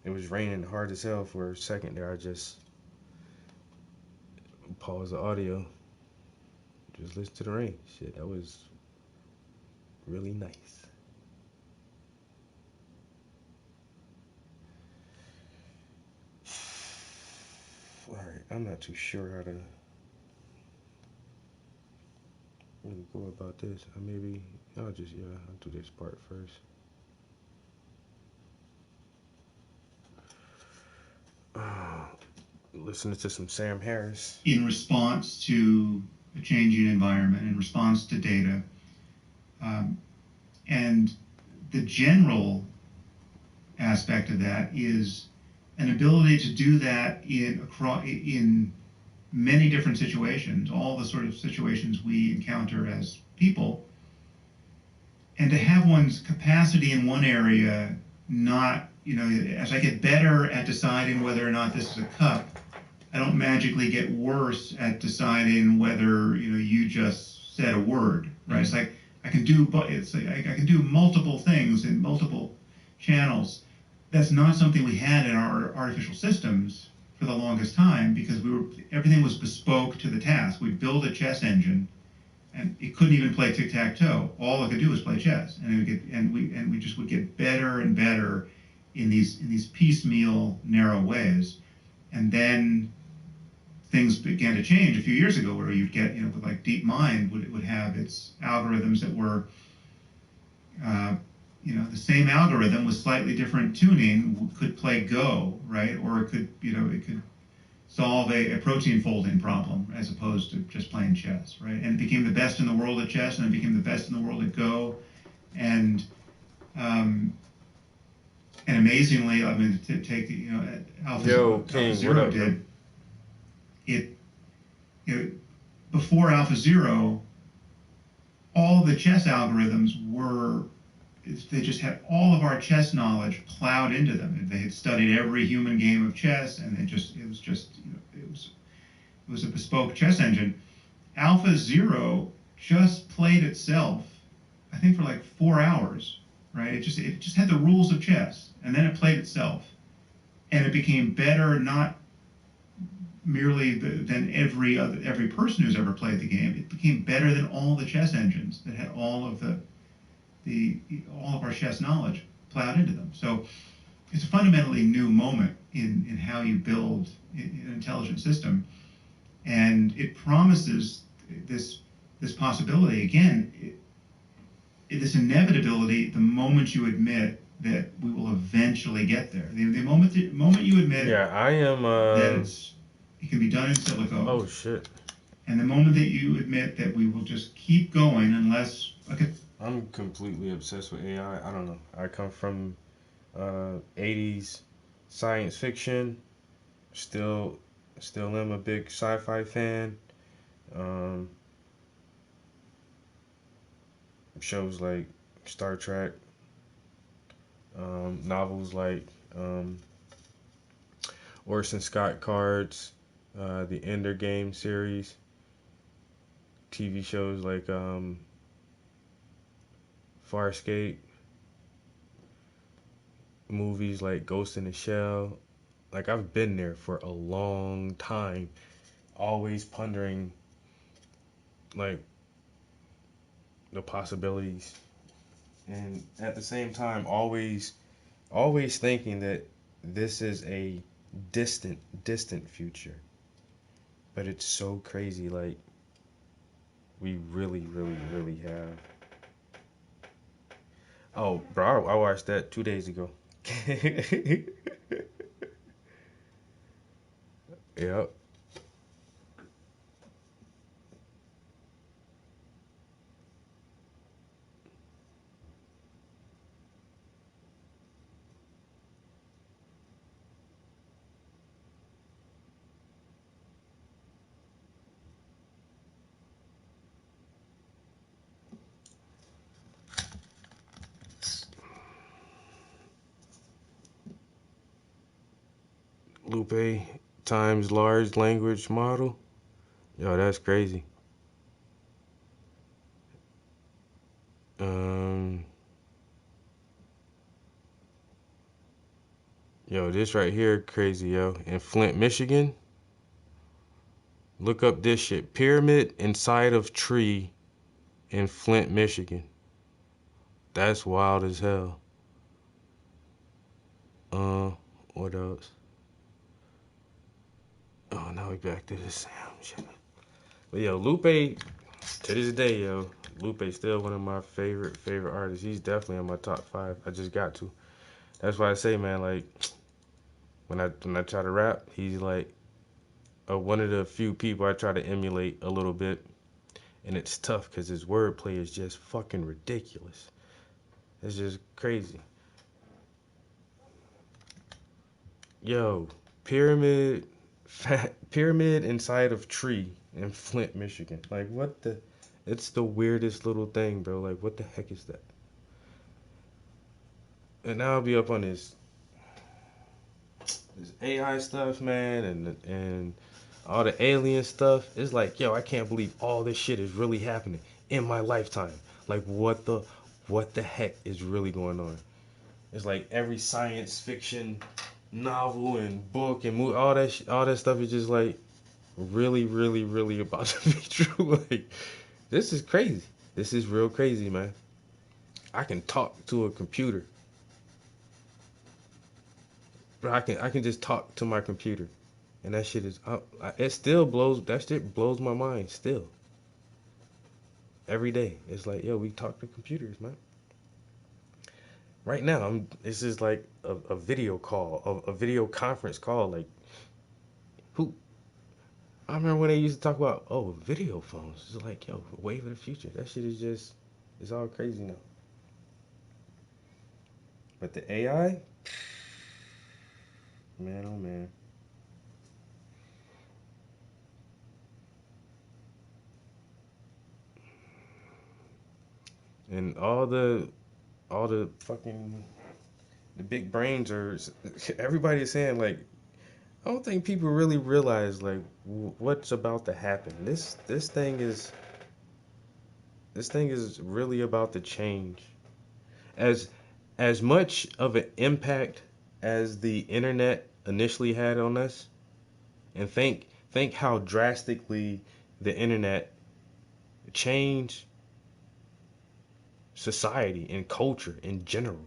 M: It was raining hard as hell for a second there. I just paused the audio. Just listen to the rain. Shit, that was really nice. Alright, I'm not too sure how to really go about this. I'll do this part first. Listening to some Sam Harris.
K: In response to a changing environment, in response to data, and the general aspect of that is an ability to do that in many different situations, all the sort of situations we encounter as people, and to have one's capacity in one area not, as I get better at deciding whether or not this is a cup, I don't magically get worse at deciding whether, you just said a word, right? It's like I can do multiple things in multiple channels. That's not something we had in our artificial systems for the longest time because everything was bespoke to the task. We'd build a chess engine, and it couldn't even play tic-tac-toe. All it could do was play chess, and we just would get better and better in these piecemeal, narrow ways. And then things began to change a few years ago, where you'd get, with like DeepMind would have its algorithms that were, the same algorithm with slightly different tuning could play Go, right? Or it could solve a protein folding problem as opposed to just playing chess, right? And it became the best in the world at chess, and it became the best in the world at Go, and amazingly, to take AlphaZero did it. Before AlphaZero, all of the chess algorithms they just had all of our chess knowledge plowed into them. They had studied every human game of chess, and it was a bespoke chess engine. AlphaZero just played itself, I think, for like 4 hours, right? It just had the rules of chess, and then it played itself, and it became better, not merely than every person who's ever played the game. It became better than all the chess engines that had all of our chess knowledge plowed into them. So it's a fundamentally new moment in how you build an intelligent system, and it promises this possibility again, this inevitability. The moment you admit that we will eventually get there, the moment you admit,
M: I am
K: that it can be done in silico.
M: Oh shit!
K: And the moment that you admit that we will just keep going unless
M: I'm completely obsessed with AI. I don't know. I come from 80s science fiction. Still am a big sci-fi fan. Shows like Star Trek. Novels like Orson Scott Card's the Ender Game series. TV shows like Farscape, movies like Ghost in the Shell. Like, I've been there for a long time, always pondering like the possibilities, and at the same time always thinking that this is a distant future. But it's so crazy, like we really have. Oh, bro, I watched that 2 days ago. Yep. Lupe times large language model. Yo, that's crazy. Yo, this right here crazy, yo. In Flint, Michigan, look up this shit. Pyramid inside of tree in Flint, Michigan. That's wild as hell. What else? Oh, now we back to the Sam shit. But yo, Lupe, to this day, yo, Lupe still one of my favorite artists. He's definitely in my top 5. I just got to. That's why I say, man, like when I try to rap, he's like one of the few people I try to emulate a little bit, and it's tough because his wordplay is just fucking ridiculous. It's just crazy. Yo, pyramid inside of tree in Flint, Michigan. Like what the? It's the weirdest little thing, bro. Like what the heck is that? And now I'll be up on this AI stuff, man, and all the alien stuff. It's like, yo, I can't believe all this shit is really happening in my lifetime. Like what the heck is really going on? It's like every science fiction novel and book and movie, all that stuff is just like really, really, really about to be true. Like this is crazy. This is real crazy, man. I can talk to a computer. Bro, I can just talk to my computer, and that shit is it still blows. That shit blows my mind still. Every day, it's like, yo, we talk to computers, man. Right now, this is like a video call, a video conference call. Like, who? I remember when they used to talk about, video phones. It's like, yo, wave of the future. That shit is just, it's all crazy now. But the AI, man, oh man. And all the fucking the big brains are everybody is saying like I don't think people really realize like what's about to happen. This thing is really about to change. As much of an impact as the internet initially had on us, and think how drastically the internet changed society and culture in general.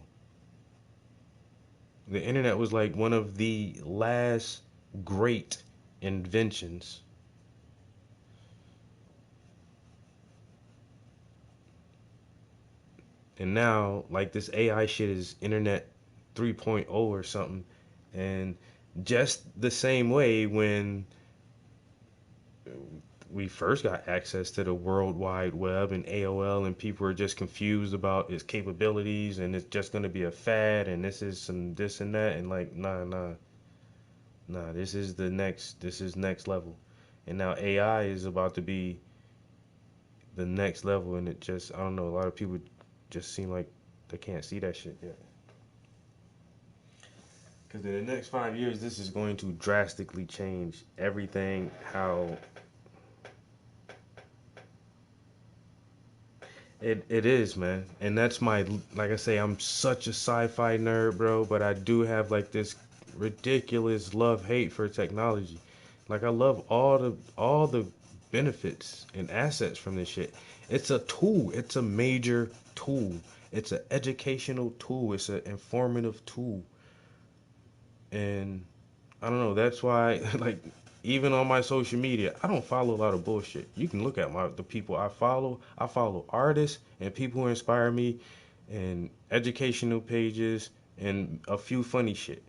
M: The internet was like one of the last great inventions. And now, like this AI shit is internet 3.0 or something. And just the same way when we first got access to the World Wide Web and AOL, and people were just confused about its capabilities, and it's just going to be a fad, and this is some this and that, and like, nah, this is next level. And now AI is about to be the next level, and it just, I don't know, a lot of people just seem like they can't see that shit yet. Because in the next 5 years, this is going to drastically change everything, how it is, man. And that's my, like I say, I'm such a sci-fi nerd, bro, but I do have like this ridiculous love-hate for technology. Like I love all the benefits and assets from this shit. It's a tool. It's a major tool. It's an educational tool. It's an informative tool. And I don't know, that's why like even on my social media, I don't follow a lot of bullshit. You can look at the people I follow. I follow artists and people who inspire me, and educational pages and a few funny shit.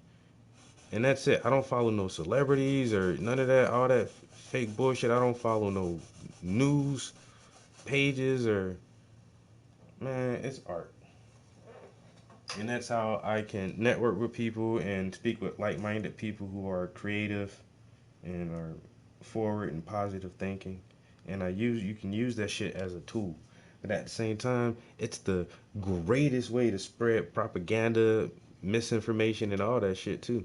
M: And that's it. I don't follow no celebrities or none of that, all that fake bullshit. I don't follow no news pages or, man, it's art. And that's how I can network with people and speak with like-minded people who are creative and are forward and positive thinking. And you can use that shit as a tool. But at the same time, it's the greatest way to spread propaganda, misinformation, and all that shit too.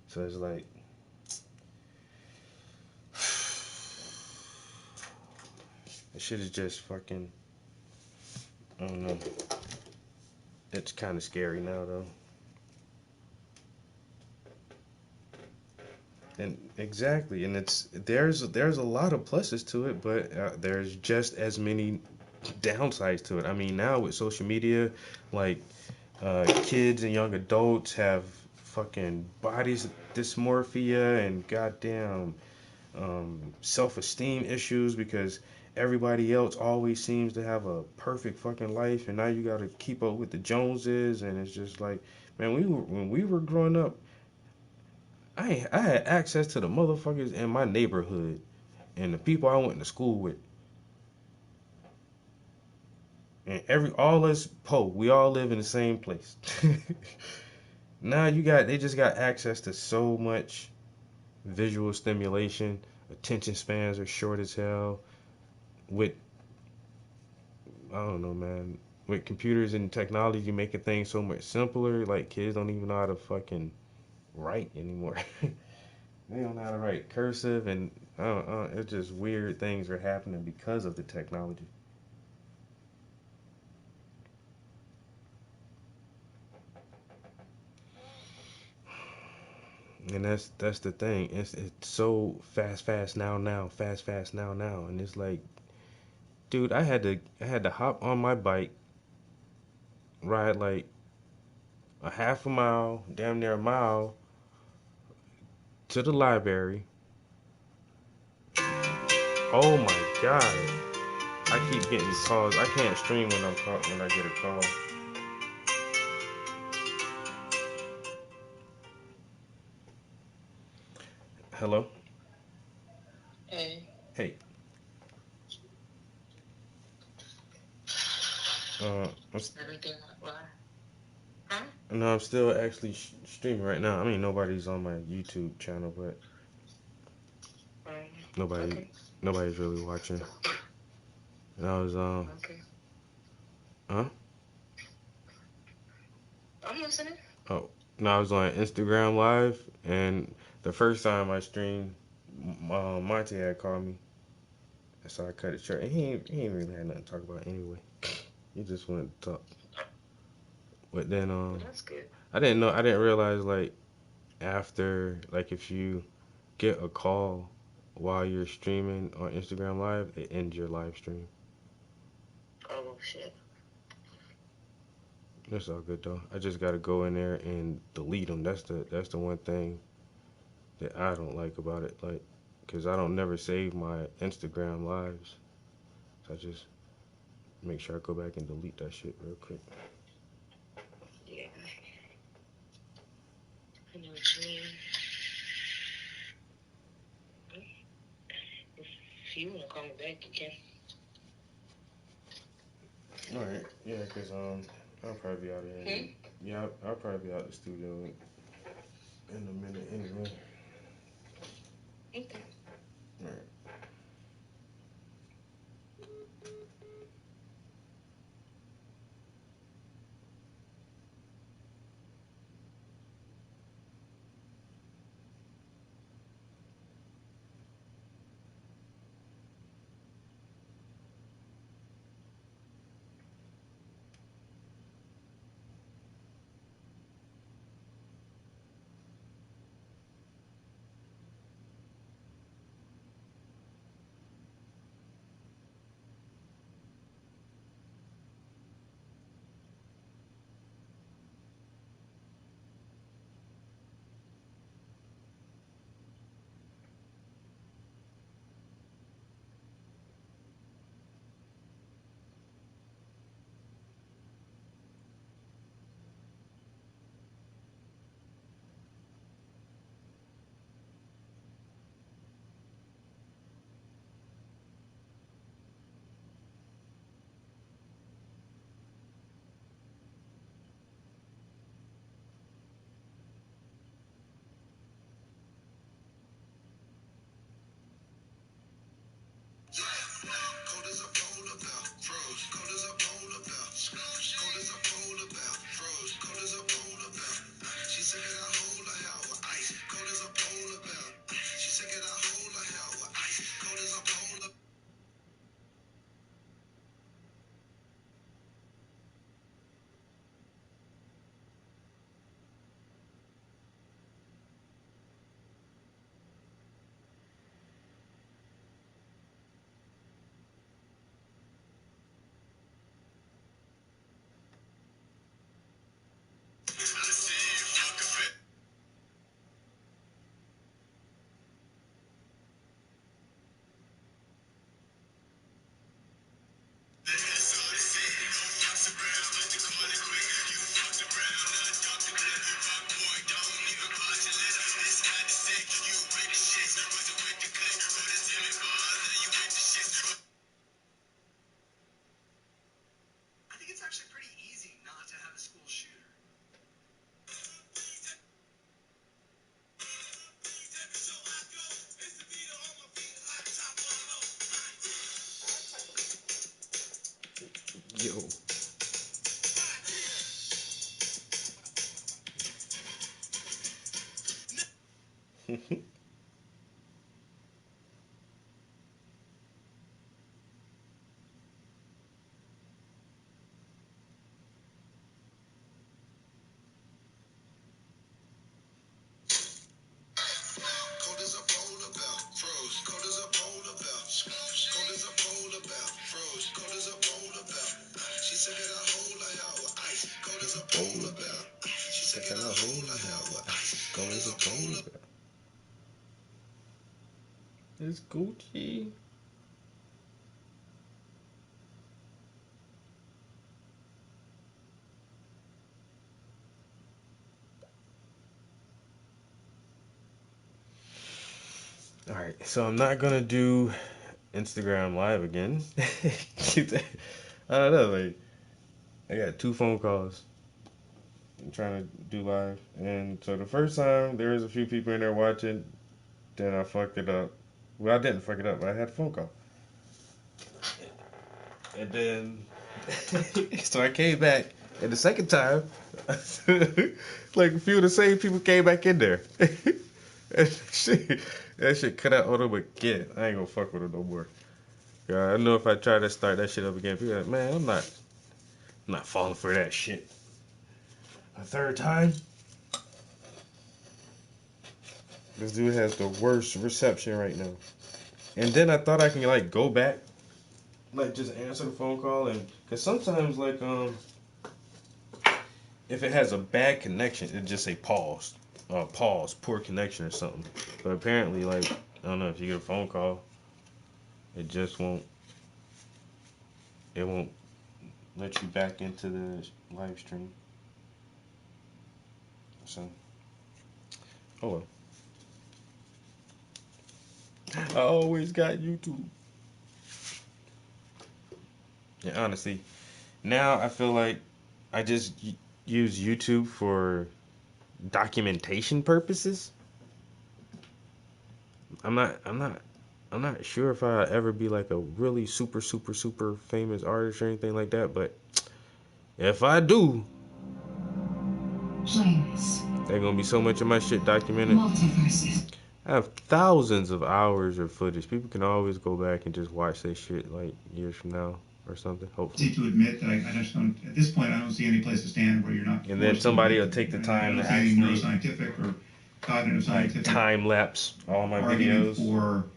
M: So it's like, This shit is just fucking. I don't know. It's kind of scary now, though. And exactly, and there's a lot of pluses to it, but there's just as many downsides to it. I mean, now with social media, like kids and young adults have fucking bodies dysmorphia and goddamn self-esteem issues because everybody else always seems to have a perfect fucking life, and now you got to keep up with the Joneses, and it's just like, man, when we were growing up, I had access to the motherfuckers in my neighborhood and the people I went to school with. And all us we all live in the same place. Now they just got access to so much visual stimulation. Attention spans are short as hell. With I don't know, man. With computers and technology making things so much simpler, like kids don't even know how to fucking write anymore. They don't know how to write cursive, and it's just weird things are happening because of the technology. And that's the thing. It's so fast now, fast now, and it's like, dude, I had to hop on my bike, ride like a half a mile, damn near a mile, to the library. Oh my god. I keep getting calls. I can't stream when I get a call. Hello?
P: Hey.
M: Hey.
P: Everything well? Huh?
M: No, I'm still actually streaming right now. I mean, nobody's on my YouTube channel, but
P: Okay.
M: nobody's really watching. And I was
P: Okay.
M: huh?
P: I'm listening.
M: Oh, no, I was on Instagram Live, and the first time I streamed, Monty had called me, so I cut it short. And he ain't really had nothing to talk about anyway. He just wanted to talk. But then
P: That's good.
M: I didn't realize like after like if you get a call while you're streaming on Instagram Live, it ends your live stream.
P: Oh shit.
M: That's all good though. I just gotta go in there and delete them. That's the one thing that I don't like about it. Like, cause I don't never save my Instagram lives. So I just make sure I go back and delete that shit real quick.
P: Yeah. I know what you mean. If you wanna call me back, you can.
M: All right. Yeah, cause I'll probably be out of here. Yeah, I'll probably be out of the studio in a minute anyway.
P: Okay.
M: All right. Yo.
Q: Cold as a polar bear, froze. Cold as a polar bear, cold as a polar bear, froze. Cold as a polar bear. She said that I hold her hair with ice. Cold as a polar bear. She said that I hold her hair with ice. Cold as a polar bear.
M: It's Gucci. All right, so I'm not gonna do Instagram Live again. I don't know, like I got 2 phone calls. I'm trying to do live, and so the first time there was a few people in there watching. Then I fucked it up. Well, I didn't fuck it up, but I had a phone call. And then, so I came back, and the second time, like a few of the same people came back in there. And that shit cut out on them again. I ain't gonna fuck with it no more. Yeah, I know if I try to start that shit up again, people are like, man, I'm not falling for that shit. A third time? This dude has the worst reception right now. And then I thought I can like go back, like just answer the phone call, and cause sometimes like if it has a bad connection, it just say pause, poor connection or something. But apparently, like I don't know, if you get a phone call, it just won't let you back into the live stream. So, oh well. I always got YouTube. Yeah, honestly, now I feel like I just use YouTube for documentation purposes. I'm not sure if I'll ever be like a really super famous artist or anything like that, but if I do, there's gonna be so much of my shit documented.
D: Multiverses.
M: I have thousands of hours of footage. People can always go back and just watch that shit like years from now or something, hopefully.
K: To admit that I just don't, at this point, I don't see any place to stand where you're not.
M: And then somebody will take the time to actually
K: neuroscientific or cognitive scientific
M: time lapse all my videos,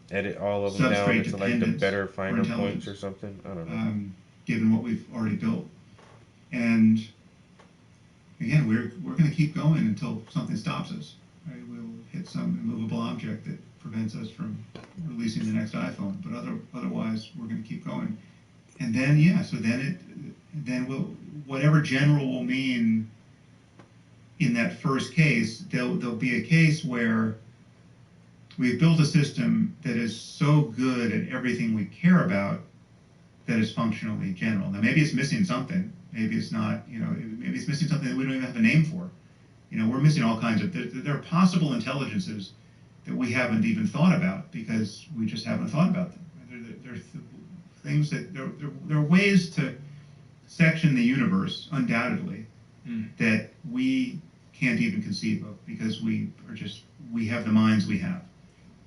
M: edit all of them down into like the better finer points or something. I don't know.
K: Given what we've already built, and again, we're going to keep going until something stops us. Right? We'll hit some immovable object that prevents us from releasing the next iPhone. But otherwise, we're going to keep going. And then, then we'll, whatever general will mean in that first case, there'll be a case where we've built a system that is so good at everything we care about that is functionally general. Now, maybe it's missing something. Maybe it's not, maybe it's missing something that we don't even have a name for. We're missing all kinds of, there are possible intelligences that we haven't even thought about because we just haven't thought about them. There's things that, there are ways to section the universe, undoubtedly, that we can't even conceive of because we have the minds we have.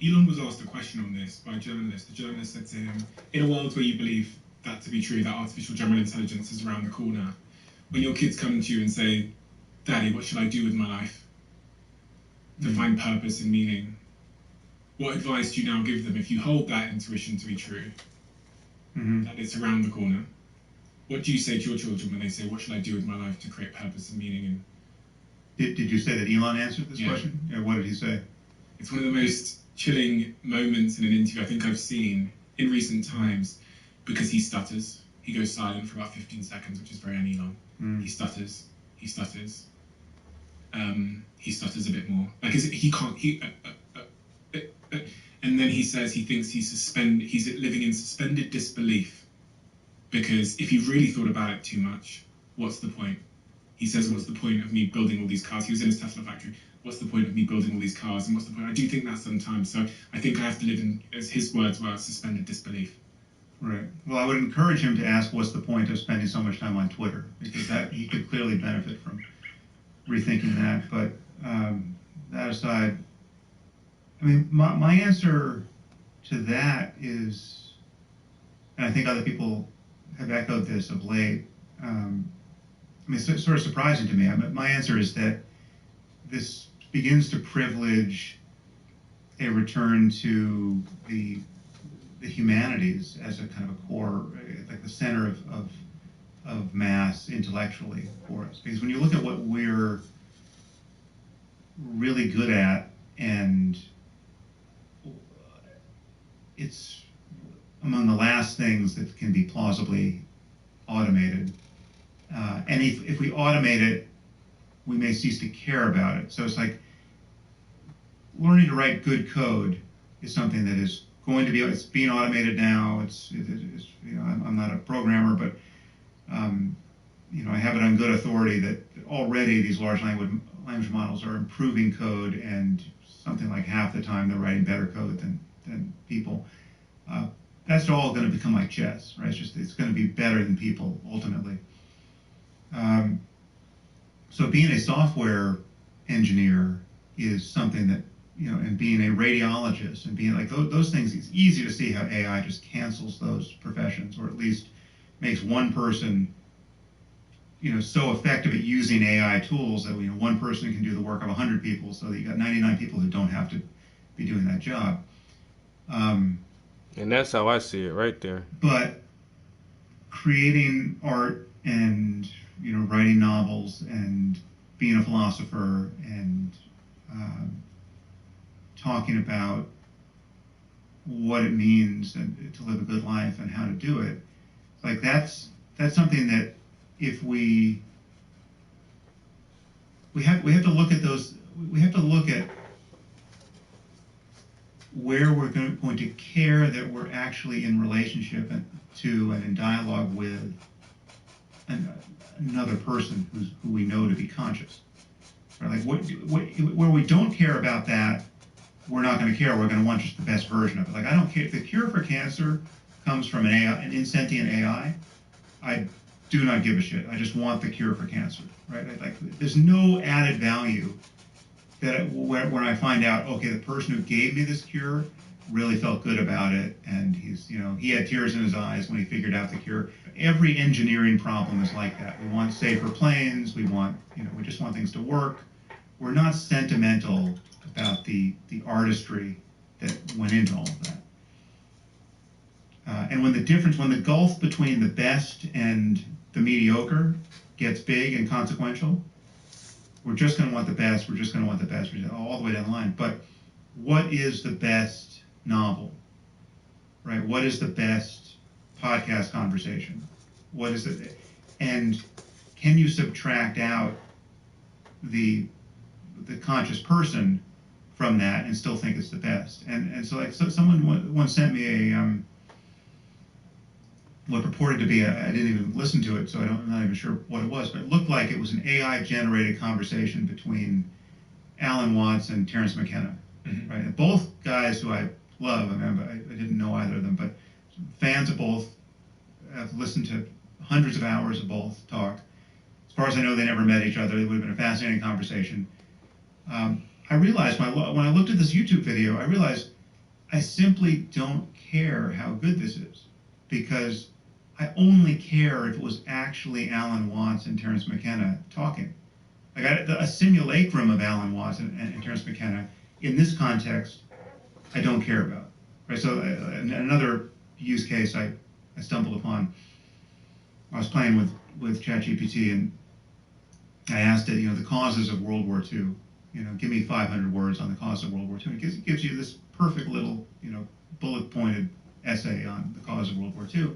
L: Elon was asked a question on this by a journalist. The journalist said to him, in a world where you believe that to be true, that artificial general intelligence is around the corner, when your kids come to you and say, Daddy, what should I do with my life to find purpose and meaning? What advice do you now give them if you hold that intuition to be true, that it's around the corner? What do you say to your children when they say, what should I do with my life to create purpose and meaning?
K: Did you say that Elon answered this question? Yeah, what did he say?
L: It's one of the most chilling moments in an interview I think I've seen in recent times because he stutters. He goes silent for about 15 seconds, which is very un-Elon. He stutters. He stutters a bit more. Like he can't. And then he says he thinks he's living in suspended disbelief because if he really thought about it too much, what's the point? He says, what's the point of me building all these cars? He was in his Tesla factory. What's the point of me building all these cars? And what's the point? I do think that sometimes. So I think I have to live in, as his words were, suspended disbelief.
K: Right. Well, I would encourage him to ask what's the point of spending so much time on Twitter, because that he could clearly benefit from rethinking that. But that aside, I mean, my answer to that is, and I think other people have echoed this of late. I mean, it's sort of surprising to me. I mean, my answer is that this begins to privilege a return to the humanities as a kind of a core, like the center of mass intellectually for us. Because when you look at what we're really good at, and it's among the last things that can be plausibly automated. And if we automate it, we may cease to care about it. So it's like learning to write good code is something that is going to be, it's being automated now. It's you know, I'm not a programmer, but you know, I have it on good authority that already these large language models are improving code, and something like half the time they're writing better code than people. That's all going to become like chess, right? It's going to be better than people ultimately. So being a software engineer is something that, you know, and being a radiologist and being like those things, it's easy to see how AI just cancels those professions, or at least makes one person, you know, so effective at using AI tools that, you know, one person can do the work of 100 people, so that you got 99 people who don't have to be doing that job.
M: And that's how I see it right there.
K: But creating art and, you know, writing novels and being a philosopher and talking about what it means and to live a good life and how to do it, like that's something that if we have to look at those, we have to look at where we're going to care that we're actually in relationship to and in dialogue with another person who we know to be conscious. Right? Like where we don't care about that, we're not going to care. We're going to want just the best version of it. Like I don't care if the cure for cancer comes from an insentient AI. I do not give a shit. I just want the cure for cancer. Right? Like there's no added value that when I find out, okay, the person who gave me this cure really felt good about it, and he's, you know, he had tears in his eyes when he figured out the cure. Every engineering problem is like that. We want safer planes. We want, you know, we just want things to work. We're not sentimental about the artistry that went into all of that. And when the gulf between the best and the mediocre gets big and consequential, we're just going to want the best. We're just going to want the best, all the way down the line. But what is the best novel, right? What is the best podcast conversation? What is it? And can you subtract out the conscious person from that and still think it's the best? And so like someone once sent me what purported to be I didn't even listen to it, so I'm not even sure what it was, but it looked like it was an AI-generated conversation between Alan Watts and Terence McKenna, right? And both guys who I love. I mean, I didn't know either of them, but fans of both. I've listened to hundreds of hours of both talk. As far as I know, they never met each other. It would have been a fascinating conversation. I realized when I looked at this YouTube video, I realized I simply don't care how good this is, because I only care if it was actually Alan Watts and Terence McKenna talking. Like a simulacrum of Alan Watts and Terence McKenna in this context, I don't care about. Right. So another use case I stumbled upon. I was playing with ChatGPT, and I asked it, you know, the causes of World War II. You know, give me 500 words on the cause of World War II. And it gives you this perfect little, you know, bullet-pointed essay on the cause of World War II.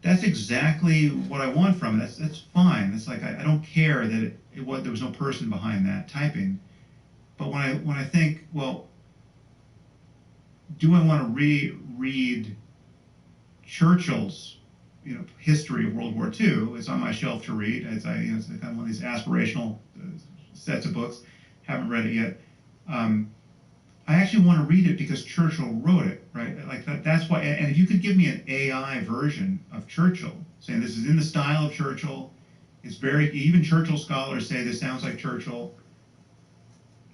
K: That's exactly what I want from it. That's fine. It's like I don't care that there was no person behind that typing. But when I think, well, do I want to read Churchill's, you know, history of World War II? It's on my shelf to read. It's kind of one of these aspirational sets of books. Haven't read it yet. I actually want to read it because Churchill wrote it, right? Like that's why. And if you could give me an AI version of Churchill, saying this is in the style of Churchill, it's very, even Churchill scholars say this sounds like Churchill.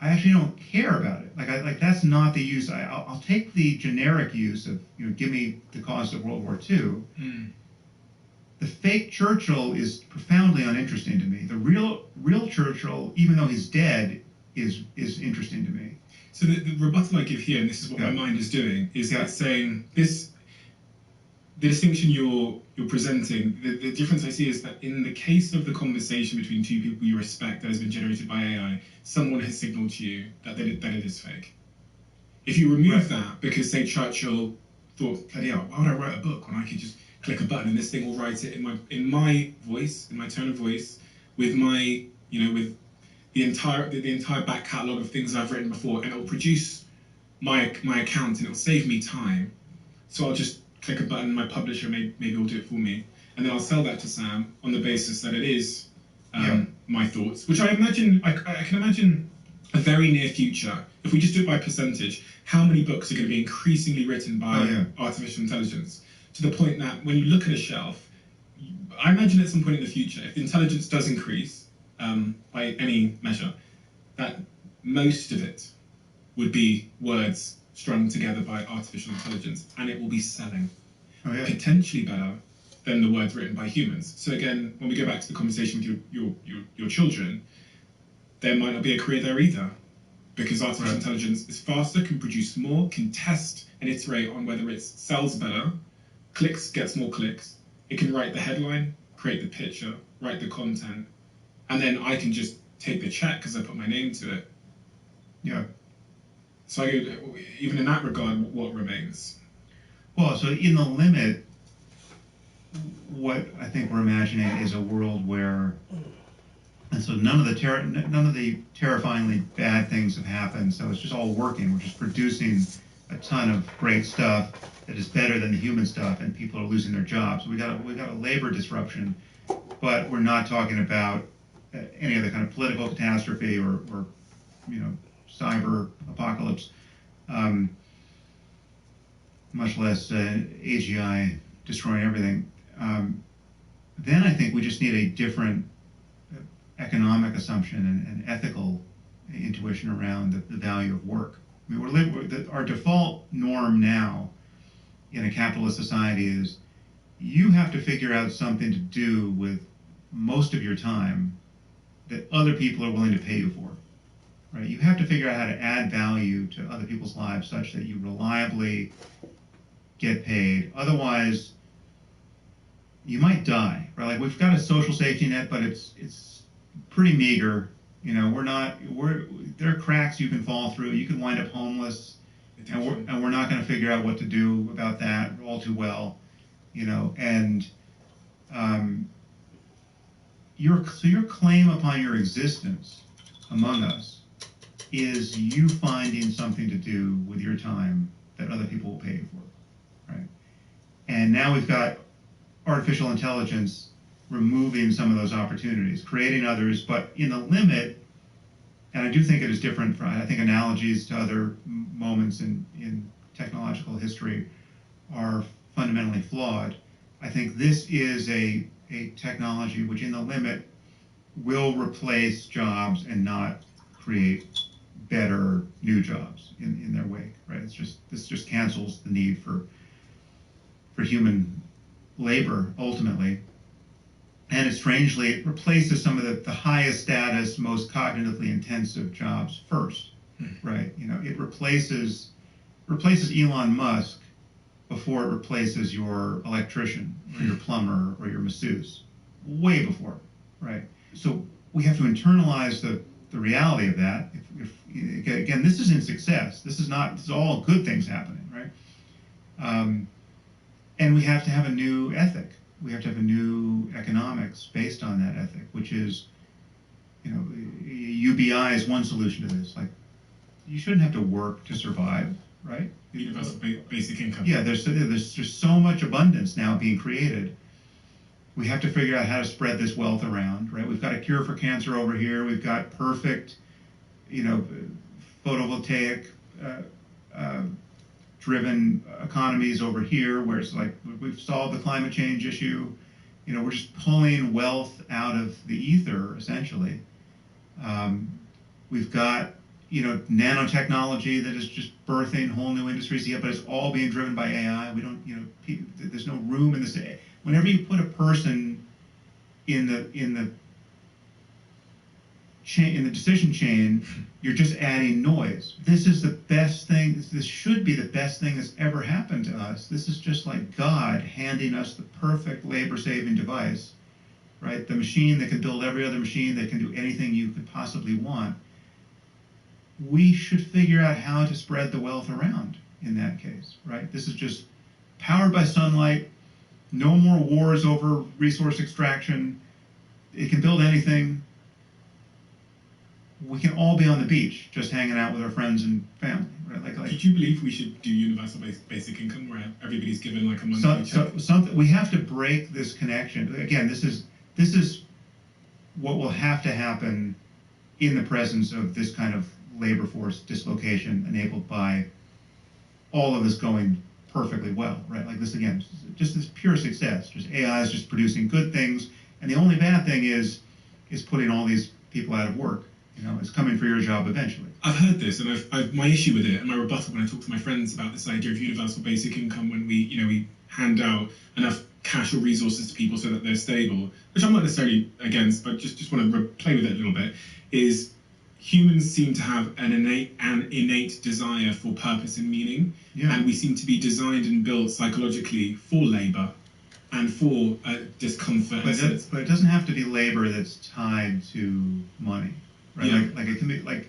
K: I actually don't care about it. Like that's not the use. I'll take the generic use of, give me the cost of World War II. The fake Churchill is profoundly uninteresting to me. The real Churchill, even though he's dead, is interesting to me.
L: So the rebuttal I give here, and this is what my mind is doing, is that saying this, the distinction you're presenting, the difference I see is that in the case of the conversation between two people you respect that has been generated by AI, someone has signaled to you that it is fake. If you remove that, because say Churchill thought, bloody hell, why would I write a book when I could just click a button and this thing will write it in my voice, in my tone of voice, with my, with the entire back catalogue of things I've written before, and it'll produce my account and it'll save me time. So I'll just click a button, my publisher maybe will do it for me, and then I'll sell that to Sam on the basis that it is my thoughts, which I imagine, I can imagine a very near future, if we just do it by percentage, how many books are going to be increasingly written by artificial intelligence, to the point that when you look at a shelf, I imagine at some point in the future, if intelligence does increase, by any measure, that most of it would be words strung together by artificial intelligence, and it will be selling potentially better than the words written by humans. So again, when we go back to the conversation with your children, there might not be a career there either, because artificial intelligence is faster, can produce more, can test and iterate on whether it sells better, gets more clicks, it can write the headline, create the picture, write the content, and then I can just take the check because I put my name to it.
K: Yeah.
L: So even in that regard, what remains?
K: Well, so in the limit, what I think we're imagining is a world where, and so none of the terrifyingly bad things have happened. So it's just all working. We're just producing a ton of great stuff that is better than the human stuff, and people are losing their jobs. We got a labor disruption, but we're not talking about any other kind of political catastrophe or cyber apocalypse, much less AGI destroying everything. Then I think we just need a different economic assumption and ethical intuition around the value of work. I mean, our default norm now in a capitalist society is you have to figure out something to do with most of your time that other people are willing to pay you for, right? You have to figure out how to add value to other people's lives such that you reliably get paid. Otherwise, you might die, right? Like we've got a social safety net, but it's pretty meager. There are cracks you can fall through. You can wind up homeless, and we're not going to figure out what to do about that all too well, and your claim upon your existence among us is you finding something to do with your time that other people will pay you for, right? And now we've got artificial intelligence removing some of those opportunities, creating others, but in the limit, and I do think it is different from, I think analogies to other moments in technological history are fundamentally flawed. I think this is a technology which in the limit will replace jobs and not create better new jobs in their wake, right? This just cancels the need for human labor ultimately. And it replaces some of the highest status, most cognitively intensive jobs first, right? It replaces Elon Musk before it replaces your electrician or your plumber or your masseuse, way before, right? So we have to internalize the reality of that. Again, this isn't success. This is all good things happening, right? And we have to have a new ethic. We have to have a new economics based on that ethic, which is, UBI is one solution to this. Like, you shouldn't have to work to survive, right?
L: Universal basic income.
K: Yeah, there's just so much abundance now being created. We have to figure out how to spread this wealth around, right? We've got a cure for cancer over here. We've got perfect, photovoltaic driven economies over here, where it's like we've solved the climate change issue. You know, we're just pulling wealth out of the ether, essentially. We've got, you know, nanotechnology that is just birthing whole new industries. Yeah, but it's all being driven by AI. We don't, you know, there's no room in this. Whenever you put a person in the decision chain, you're just adding noise. This is the best thing. This should be the best thing that's ever happened to us. This is just like God handing us the perfect labor-saving device, right? The machine that can build every other machine that can do anything you could possibly want. We should figure out how to spread the wealth around in that case, right? This is just powered by sunlight, no more wars over resource extraction. It can build anything. We can all be on the beach just hanging out with our friends and family, right? Like
L: Did you believe we should do universal basic income where everybody's given like a monthly check?
K: Something we have to break this connection. Again, this is what will have to happen in the presence of this kind of labor force dislocation enabled by all of this going perfectly well, right? Like this again, just this pure success. Just AI is just producing good things, and the only bad thing is putting all these people out of work. You know, it's coming for your job eventually.
L: I've heard this, and I've my issue with it, and my rebuttal when I talk to my friends about this idea of universal basic income, when we hand out enough cash or resources to people so that they're stable, which I'm not necessarily against, but just want to play with it a little bit, is humans seem to have an innate desire for purpose and meaning, and we seem to be designed and built psychologically for labor and for discomfort.
K: But it doesn't have to be labor that's tied to money, right?
L: Yeah.
K: Like it can be like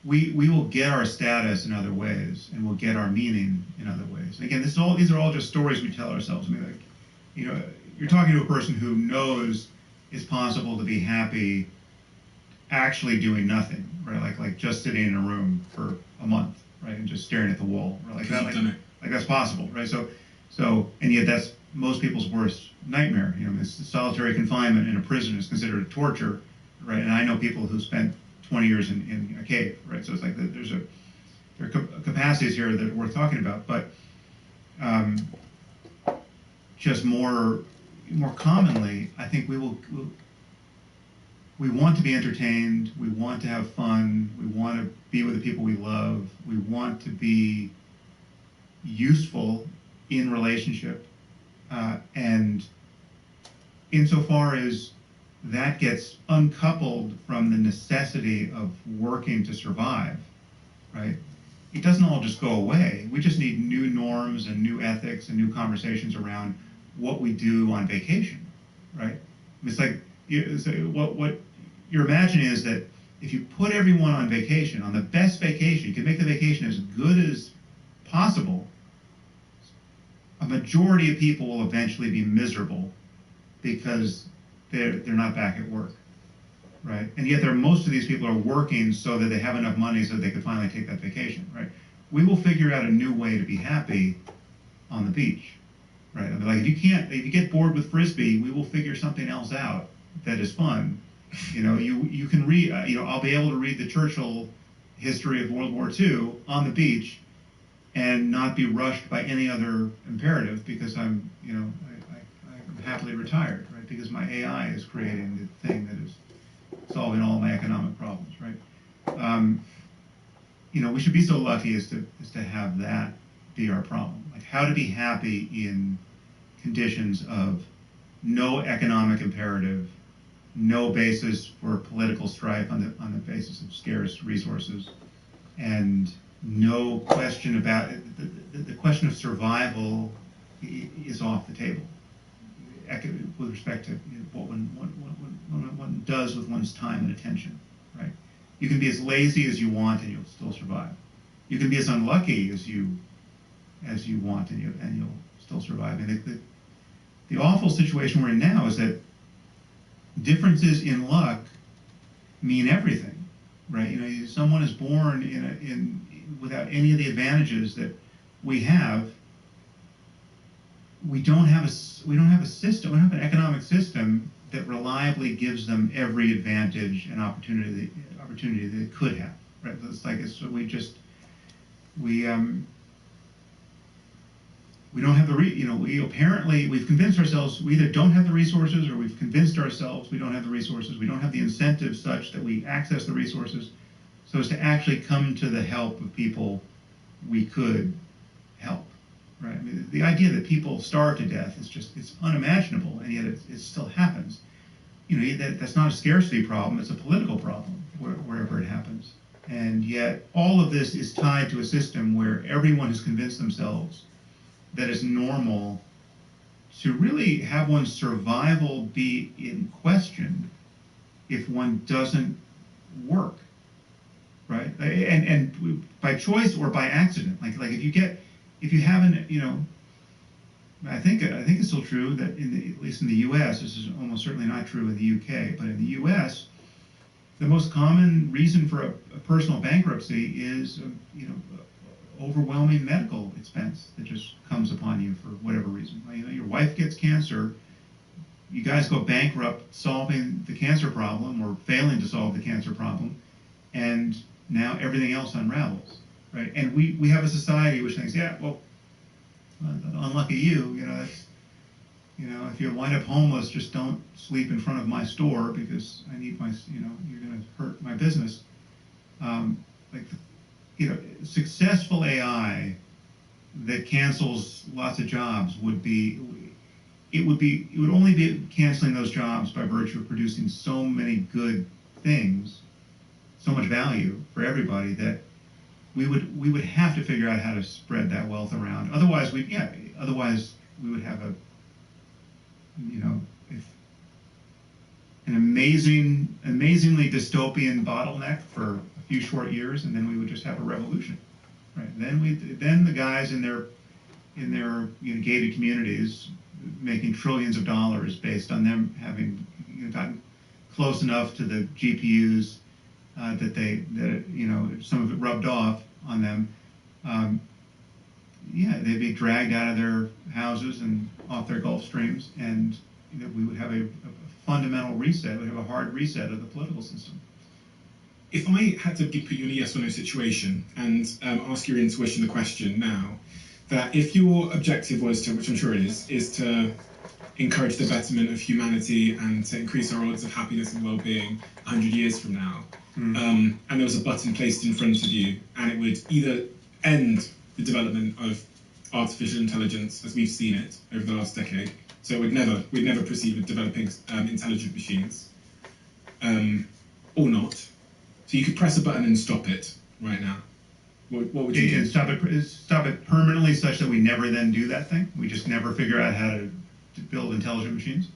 K: we will get our status in other ways, and we'll get our meaning in other ways. And again, these are all just stories we tell ourselves. I mean, like, you know, you're talking to a person who knows it's possible to be happy actually doing nothing, right? Like just sitting in a room for a month, right, and just staring at the wall, right? Like that's possible, right? So, and yet that's most people's worst nightmare. You know, this solitary confinement in a prison is considered torture, right? And I know people who spent 20 years in a cave, right? So it's like there are capacities here that are worth talking about, but just more commonly, I think we want to be entertained, we want to have fun, we want to be with the people we love, we want to be useful in relationship, and insofar as that gets uncoupled from the necessity of working to survive, right? It doesn't all just go away. We just need new norms and new ethics and new conversations around what we do on vacation, right? It's like what you're imagining is that if you put everyone on vacation, on the best vacation, you can make the vacation as good as possible, a majority of people will eventually be miserable because they're not back at work, right? And yet most of these people are working so that they have enough money so that they can finally take that vacation, right? We will figure out a new way to be happy on the beach, right? I mean, like if you get bored with Frisbee, we will figure something else out that is fun. You know, you can read, I'll be able to read the Churchill history of World War II on the beach and not be rushed by any other imperative because I'm happily retired, right? Because my AI is creating the thing that is solving all my economic problems, right? We should be so lucky as to have that be our problem. Like how to be happy in conditions of no economic imperative, no basis for political strife on the basis of scarce resources, and no question about it. The question of survival is off the table with respect to what one does with one's time and attention, right? You can be as lazy as you want and you'll still survive. You can be as unlucky as you want and you'll still survive. And the awful situation we're in now is that differences in luck mean everything, right? Someone is born without any of the advantages that we have. We don't have a system. We don't have an economic system that reliably gives them every advantage and opportunity they could have, right? we don't have the we've convinced ourselves we either don't have the resources, or we've convinced ourselves we don't have the resources. We don't have the incentive such that we access the resources so as to actually come to the help of people we could help, right? I mean, the idea that people starve to death it's unimaginable, and yet it still happens. That's not a scarcity problem, it's a political problem wherever it happens. And yet all of this is tied to a system where everyone has convinced themselves that it's normal to really have one's survival be in question if one doesn't work, right? And by choice or by accident. Like if you haven't, I think it's still true that at least in the U.S., this is almost certainly not true in the U.K., but in the U.S., the most common reason for a personal bankruptcy is, overwhelming medical expense that just comes upon you for whatever reason. Your wife gets cancer, you guys go bankrupt solving the cancer problem or failing to solve the cancer problem, and now everything else unravels, right? And we have a society which thinks, yeah, well, unlucky you, if you wind up homeless, just don't sleep in front of my store because I need you're going to hurt my business. Successful AI that cancels lots of jobs would only be canceling those jobs by virtue of producing so many good things, so much value for everybody, that we would have to figure out how to spread that wealth around. Otherwise we would have an amazingly dystopian bottleneck for a few short years, and then we would just have a revolution, right? Then the guys in their gated communities making trillions of dollars based on them having gotten close enough to the GPUs that some of it rubbed off on them. They'd be dragged out of their houses and off their Gulf Streams, and we would have a fundamental reset. We'd have a hard reset of the political system.
L: If I had to put you in a yes or no situation and ask your intuition the question now, that if your objective was to, which I'm sure it is to encourage the betterment of humanity and to increase our odds of happiness and well-being 100 years from now, and there was a button placed in front of you, and it would either end the development of artificial intelligence as we've seen it over the last decade, so we'd never proceed with developing intelligent machines, or not. So you could press a button and stop it right now. What would you do?
K: Stop it permanently, such that we never then do that thing? We just never figure out how to build intelligent machines?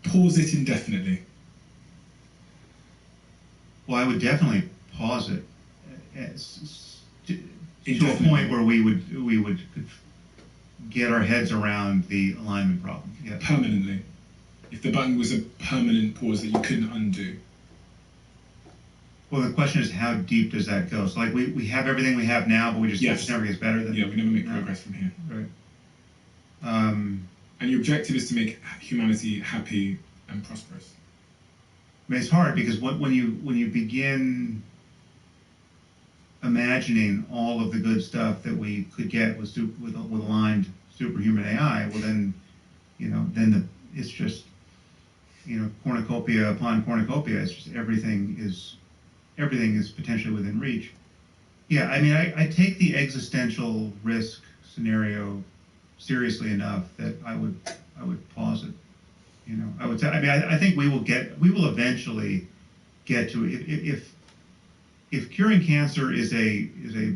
L: Pause it indefinitely.
K: Well, I would definitely pause it to a point where we would get our heads around the alignment problem. Yeah.
L: Permanently. If the button was a permanent pause that you couldn't undo.
K: Well, the question is, how deep does that go? So, like, we have everything we have now, but it just never gets better.
L: We never make progress from here.
K: Right.
L: And your objective is to make humanity happy and prosperous.
K: I mean, it's hard because when you begin imagining all of the good stuff that we could get with aligned superhuman AI, well then it's just cornucopia upon cornucopia. It's just everything is potentially within reach. Yeah, I mean, I take the existential risk scenario seriously enough that I would pause it. I would say. I mean, I think we will eventually get to if curing cancer is a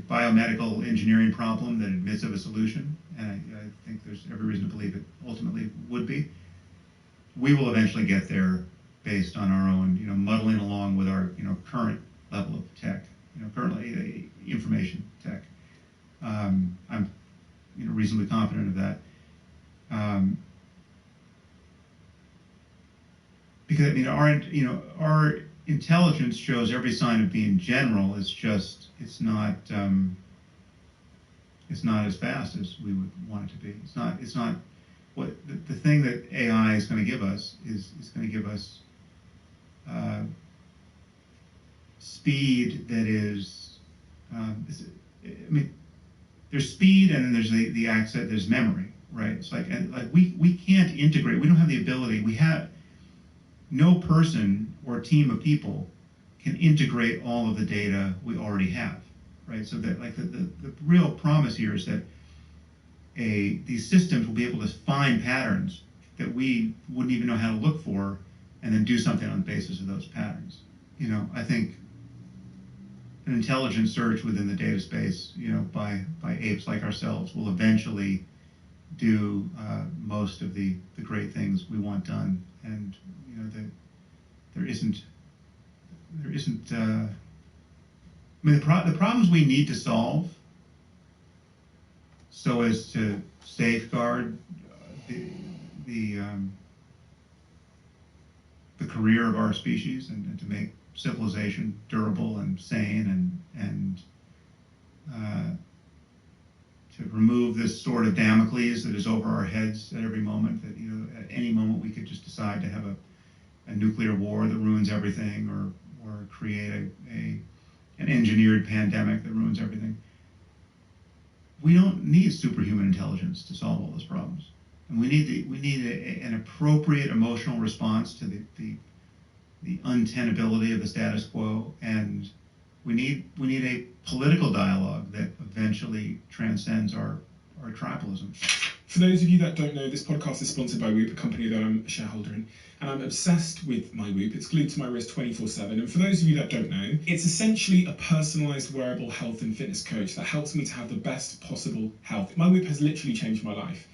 K: biomedical engineering problem that admits of a solution, and I think there's every reason to believe it ultimately would be. We will eventually get there based on our own, muddling along with our, current level of tech, currently information tech. I'm, reasonably confident of that. Because I mean, our intelligence shows every sign of being general. It's not as fast as we would want it to be. It's not what the thing that AI is going to give us is going to give us speed that is I mean, there's speed and then there's the access, there's memory, right? It's like we can't integrate. We don't have the ability. We have no person or team of people can integrate all of the data we already have, right? So that like the real promise here is that these systems will be able to find patterns that we wouldn't even know how to look for, and then do something on the basis of those patterns. You know, I think an intelligent search within the data space, you know, by apes like ourselves, will eventually do most of the great things we want done. And you know, there isn't. I mean, the problems we need to solve so as to safeguard the career of our species and to make civilization durable and sane and to remove this sword of Damocles that is over our heads at every moment, that, you know, at any moment we could just decide to have a nuclear war that ruins everything, or create an engineered pandemic that ruins everything. We don't need superhuman intelligence to solve all those problems, and we need an appropriate emotional response to the untenability of the status quo, and we need a political dialogue that eventually transcends our tribalism.
L: For those of you that don't know, this podcast is sponsored by Whoop, a company that I'm a shareholder in, and I'm obsessed with my Whoop. It's glued to my wrist 24/7. And for those of you that don't know, it's essentially a personalized wearable health and fitness coach that helps me to have the best possible health. My Whoop has literally changed my life.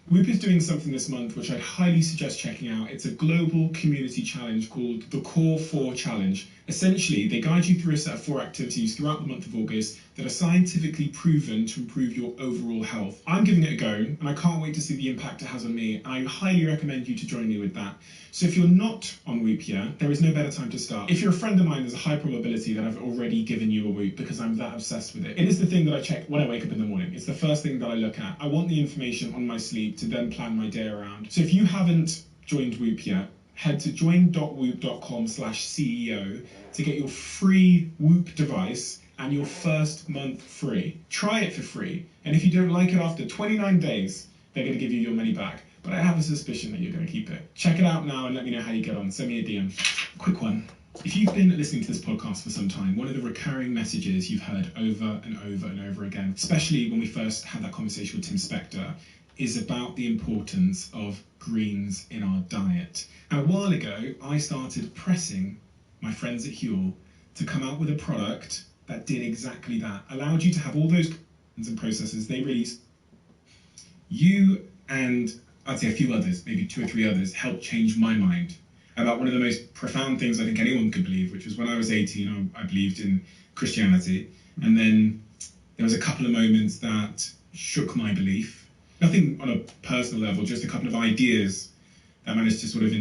L: Whoop is doing something this month which I'd highly suggest checking out. It's a global community challenge called the Core 4 Challenge. Essentially, they guide you through a set of 4 activities throughout the month of August that are scientifically proven to improve your overall health. I'm giving it a go, and I can't wait to see the impact it has on me. I highly recommend you to join me with that. So if you're not on Whoop yet, there is no better time to start. If you're a friend of mine, there's a high probability that I've already given you a Whoop because I'm that obsessed with it. It is the thing that I check when I wake up in the morning. It's the first thing that I look at. I want the information on my sleep to then plan my day around. So if you haven't joined Whoop yet, head to join.whoop.com/CEO to get your free Whoop device and your first month free. Try it for free, and if you don't like it after 29 days, they're going to give you your money back. But I have a suspicion that you're going to keep it. Check it out now and let me know how you get on. Send me a DM. Quick one. If you've been listening to this podcast for some time, one of the recurring messages you've heard over and over and over again, especially when we first had that conversation with Tim Spector, is about the importance of greens in our diet. And a while ago, I started pressing my friends at Huel to come out with a product that did exactly that, allowed you to have all those and processes they released. You and I'd say a few others, maybe 2 or 3 others, helped change my mind about one of the most profound things I think anyone could believe, which was when I was 18, I believed in Christianity. And then there was a couple of moments that shook my belief. Nothing on a personal level, just a couple of ideas that managed to sort of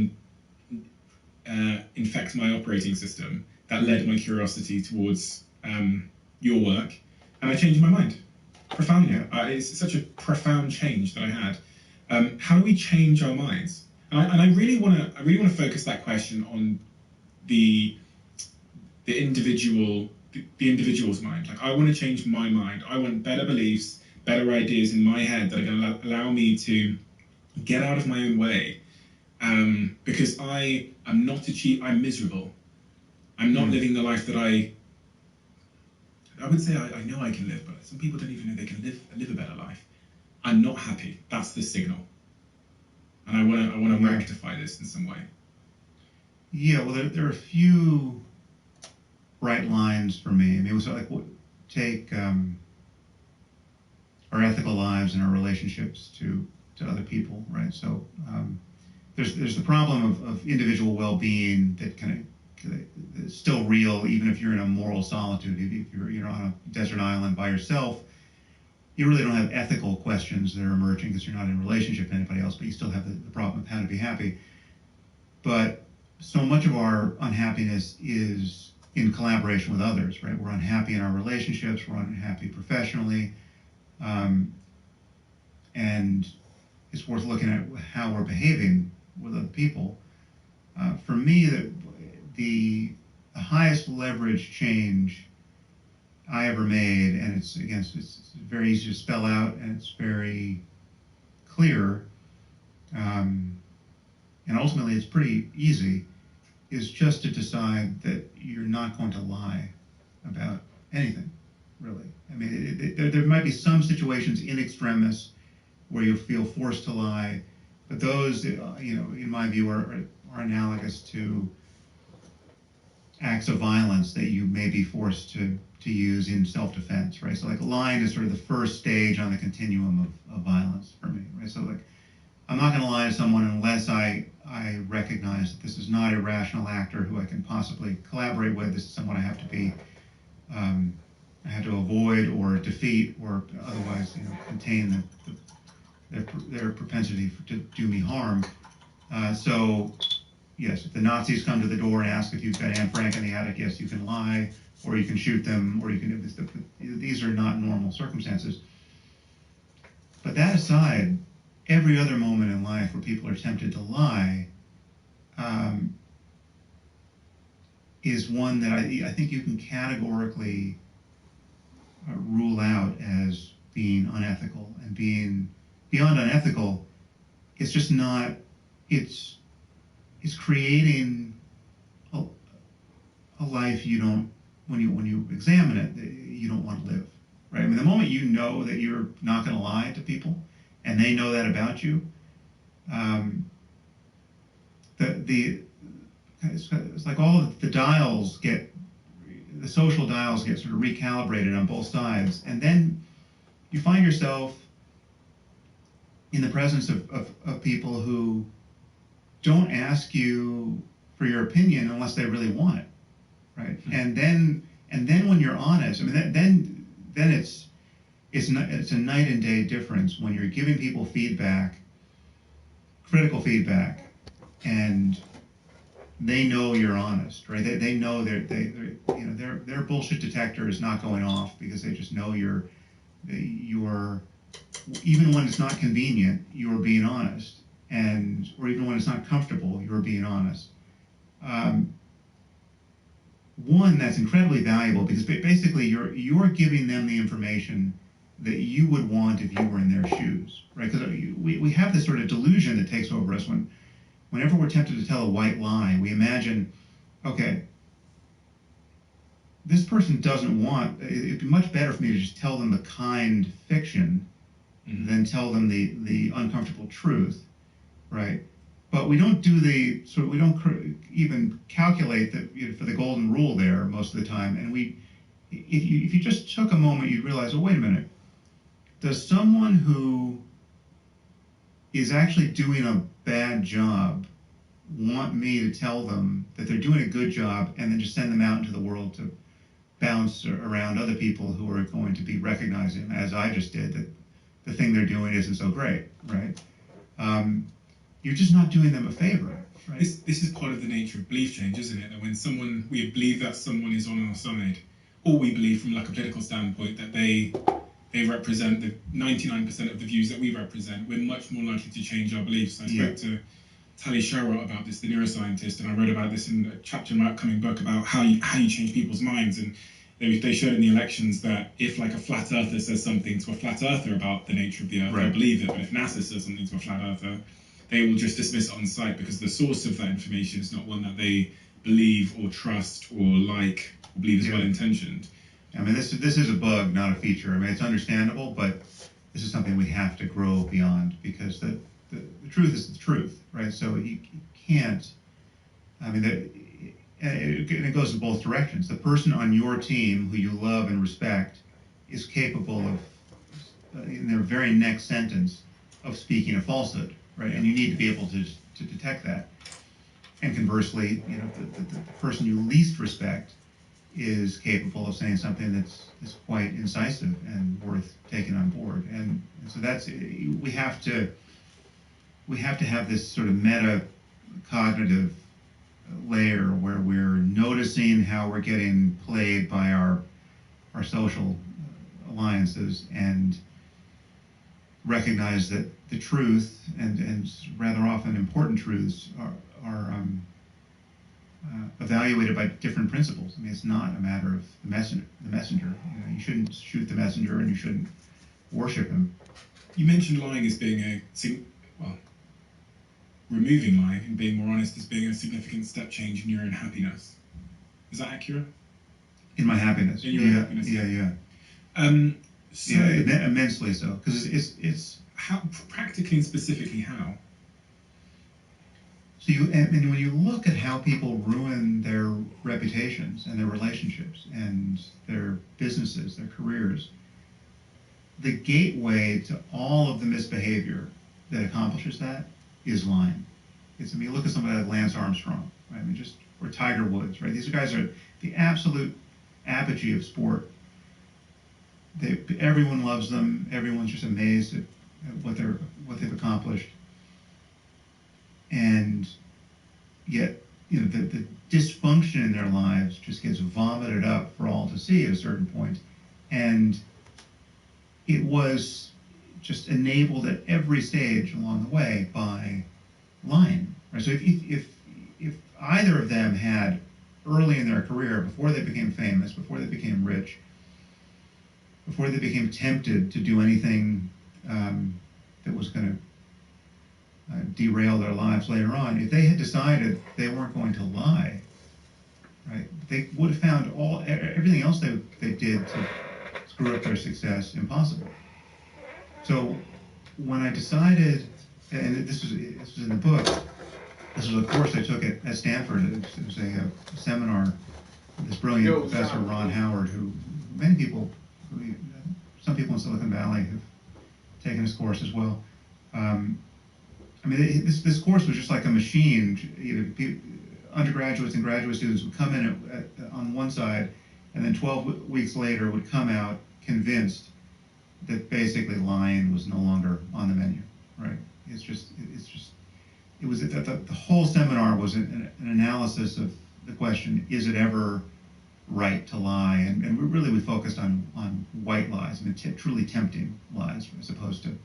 L: infect my operating system that led my curiosity towards your work. And I changed my mind profoundly. It's such a profound change that I had. How do we change our minds? And I really want to focus that question on the individual's mind. Like, I want to change my mind. I want better beliefs, better ideas in my head that are going to allow me to get out of my own way. Because I am not I'm miserable. I'm not living the life that I would say I know I can live, but some people don't even know they can live a better life. I'm not happy. That's the signal. And I want to rectify this in some way.
K: Yeah, well, there are a few bright lines for me. I mean, it was like, take our ethical lives and our relationships to other people, right? So there's the problem of individual well-being that kind of is still real, even if you're in a moral solitude. If you're on a desert island by yourself, you really don't have ethical questions that are emerging because you're not in a relationship with anybody else, but you still have the problem of how to be happy. But so much of our unhappiness is in collaboration with others, right? We're unhappy in our relationships, we're unhappy professionally, and it's worth looking at how we're behaving with other people. For me, the highest leverage change I ever made, and it's very easy to spell out, and it's very clear, and ultimately it's pretty easy, is just to decide that you're not going to lie about anything, really. I mean, there might be some situations in extremis where you feel forced to lie, but those, in my view, are analogous to acts of violence that you may be forced to use in self-defense, right? So like lying is sort of the first stage on the continuum of violence for me, right? So like, I'm not going to lie to someone unless I recognize that this is not a rational actor who I can possibly collaborate with. This is someone I have to be, I have to avoid or defeat or otherwise, contain their propensity to do me harm. So, yes, if the Nazis come to the door and ask if you've got Anne Frank in the attic, yes, you can lie, or you can shoot them, or you can. These are not normal circumstances. But that aside, every other moment in life where people are tempted to lie is one that I think you can categorically rule out as being unethical, and being beyond unethical. It's just not. It's creating a life you don't. When you examine it, you don't want to live, right? I mean, the moment you know that you're not going to lie to people, and they know that about you, it's like all of the dials the social dials get sort of recalibrated on both sides, and then you find yourself in the presence of people who don't ask you for your opinion unless they really want it, right? And then when you're honest, I mean, then it's a night and day difference when you're giving people feedback, critical feedback, and they know you're honest, right? They know their bullshit detector is not going off because they just know you're even when it's not convenient, you're being honest, or even when it's not comfortable, you're being honest. One, that's incredibly valuable because basically you're giving them the information that you would want if you were in their shoes, right? Because we have this sort of delusion that takes over us whenever we're tempted to tell a white lie. We imagine, okay, this person doesn't want. It'd be much better for me to just tell them the kind fiction than tell them the uncomfortable truth, right? But we don't do we don't even calculate for the golden rule there most of the time. And if you just took a moment, you'd realize, oh, wait a minute. Does someone who is actually doing a bad job want me to tell them that they're doing a good job and then just send them out into the world to bounce around other people who are going to be recognizing, as I just did, that the thing they're doing isn't so great, right? You're just not doing them a favor, right?
L: This is part of the nature of belief change, isn't it? That when we believe that someone is on our side, or we believe from like a political standpoint that they represent the 99% of the views that we represent, we're much more likely to change our beliefs. I spoke to Tali Sharot about this, the neuroscientist, and I wrote about this in a chapter in my upcoming book about how you change people's minds. And they showed in the elections that if like a flat earther says something to a flat earther about the nature of the earth, they'll believe it. But if NASA says something to a flat earther, they will just dismiss it on sight because the source of that information is not one that they believe or trust or like or believe is well intentioned.
K: I mean, this is a bug, not a feature. I mean, it's understandable, but this is something we have to grow beyond because the truth is the truth, right? So you can't. I mean, it goes in both directions. The person on your team who you love and respect is capable of, in their very next sentence, of speaking a falsehood, right? And you need to be able to detect that. And conversely, the person you least respect is capable of saying something that's quite incisive and worth taking on board. And so we have to have this sort of meta cognitive layer where we're noticing how we're getting played by our social alliances and recognize that the truth and rather often important truths are evaluated by different principles. I mean, it's not a matter of the messenger. You know, you shouldn't shoot the messenger, and you shouldn't worship him.
L: You mentioned lying as being removing lying and being more honest as being a significant step change in your own happiness. Is that accurate?
K: In my happiness.
L: In your happiness.
K: Yeah.
L: So,
K: immensely so, because it's
L: how practically and specifically how.
K: So and when you look at how people ruin their reputations and their relationships and their businesses, their careers, the gateway to all of the misbehavior that accomplishes that is lying. You look at somebody like Lance Armstrong, right? I mean, or Tiger Woods, right? These guys are the absolute apogee of sport. Everyone loves them. Everyone's just amazed at what they've accomplished. And yet, the dysfunction in their lives just gets vomited up for all to see at a certain point. And it was just enabled at every stage along the way by lying. Right? So if either of them had early in their career, before they became famous, before they became rich, before they became tempted to do anything that was going to derail their lives later on, if they had decided they weren't going to lie, right, they would have found everything else they did to screw up their success impossible. So when I decided, and this was in the book, this was a course I took at Stanford. It was a seminar. This brilliant professor, Ron Howard, who some people in Silicon Valley have taken his course as well. This course was just like a machine. Undergraduates and graduate students would come in on one side, and then 12 weeks later would come out convinced that basically lying was no longer on the menu. Right? The whole seminar was an analysis of the question: is it ever right to lie? And we focused on white lies, truly tempting lies, as opposed to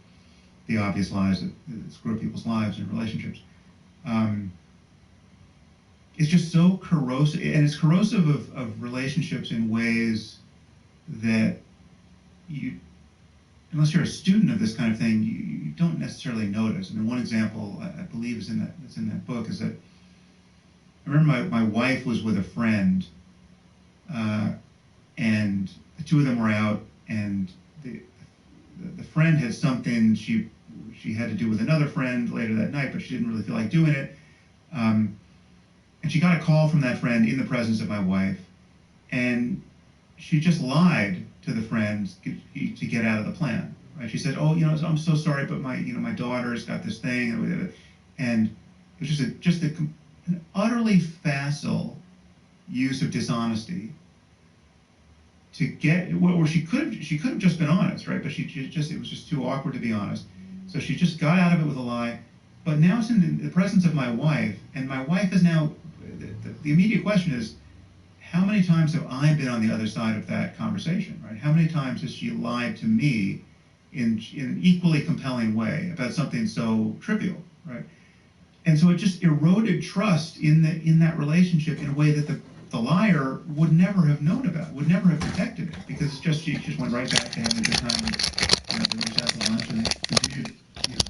K: the obvious lies that screw up people's lives and relationships. It's just so corrosive, and it's corrosive of relationships in ways that unless you're a student of this kind of thing, you don't necessarily notice. I mean, one example I believe that's in that book is that I remember my wife was with a friend, and the two of them were out, and the friend had something she had to do with another friend later that night, but she didn't really feel like doing it. And she got a call from that friend in the presence of my wife, and she just lied to the friend to get out of the plan. Right? She said, "Oh, I'm so sorry, but my daughter's got this thing," and it was just an utterly facile use of dishonesty to get where she could have just been honest, right? But it was just too awkward to be honest. So she just got out of it with a lie. But now it's in the presence of my wife, and my wife is now. The immediate question is, how many times have I been on the other side of that conversation, right? How many times has she lied to me in an equally compelling way about something so trivial, right? And so it just eroded trust in that relationship in a way that the liar would never have known about, would never have detected it, because she just went right back to having a good time. They just had lunch and continued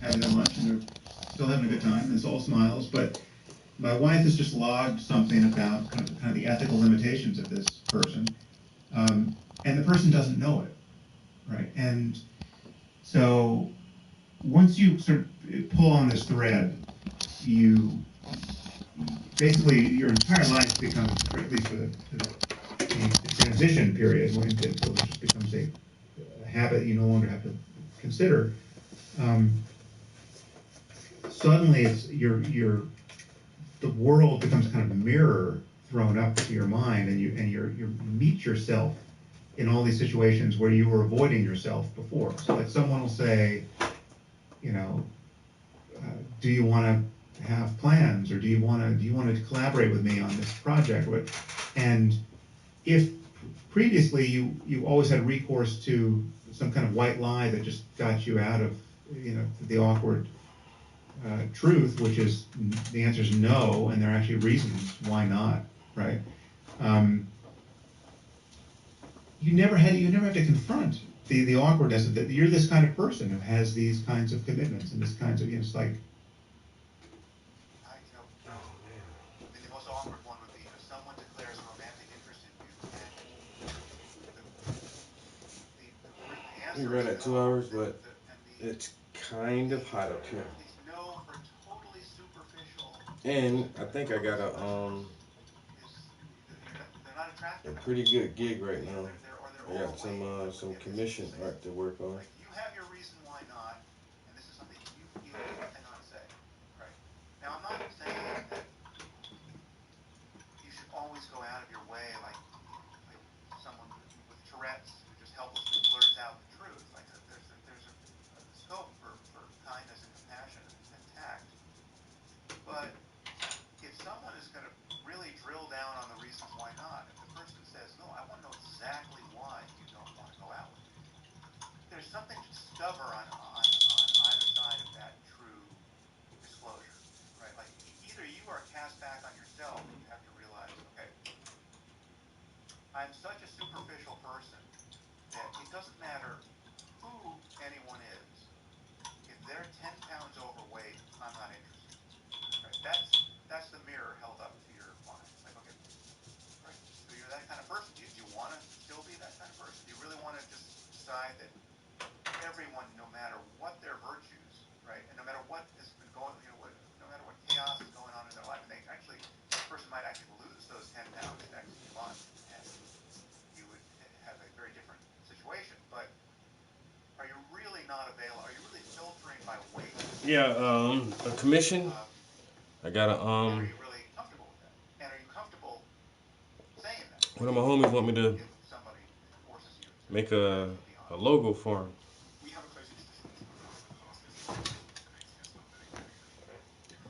K: having their lunch, and they're still having a good time. And it's all smiles, but my wife has just logged something about kind of the ethical limitations of this person, and the person doesn't know it, right? And so once you sort of pull on this thread, basically your entire life becomes, or at least for the transition period, when it just becomes a habit you no longer have to consider. Suddenly, the world becomes kind of a mirror thrown up to your mind, and you meet yourself in all these situations where you were avoiding yourself before. So like someone will say, do you want to have plans, or do you want to collaborate with me on this project? And if previously you always had recourse to some kind of white lie that just got you out of the awkward truth, which is the answer is no, and there are actually reasons why not, right? You never have to confront the awkwardness of that. You're this kind of person who has these kinds of commitments and this kinds of, it's like, the most awkward one would be, someone declares a romantic interest in you, and
M: We ran at 2 hours, but it's kind of hot up here.
K: no for totally superficial.
M: And I think I got
K: They're not
M: a
K: attractive.
M: pretty good gig right now. I got some commission art to work on.
K: You have your reason why not, and this is something you cannot say. Right. Now, I'm not saying that you should always go out of your way like someone with Tourette's who just helplessly blurts out the truth. Like there's a scope for kindness and compassion and tact. But if someone is going to really drill down on the reasons why not, if the person says, no, I want to know exactly why you don't want to go out with me, there's something to discover on either side of that true disclosure, right? Like either you are cast back on yourself, and you have to realize, okay, I'm such a superficial person that it doesn't matter who anyone is. If they're 10 pounds overweight, I'm not interested. Right? That's the mirror held up to your mind. Like, okay, right? So you're that kind of person. Do you want to still be that kind of person? Do you really want to just decide that everyone, no matter what their virtues, right, and no matter what has been going, no matter what chaos is going on in their life, and this person might actually lose those 10 pounds next month, and you would have a very different situation. But are you really not available? Are you really filtering by weight?
M: Yeah, a commission. I got a
K: Are you really comfortable with that? And are you comfortable saying that?
M: One of my homies want me to
K: If somebody forces you to
M: make a logo for him.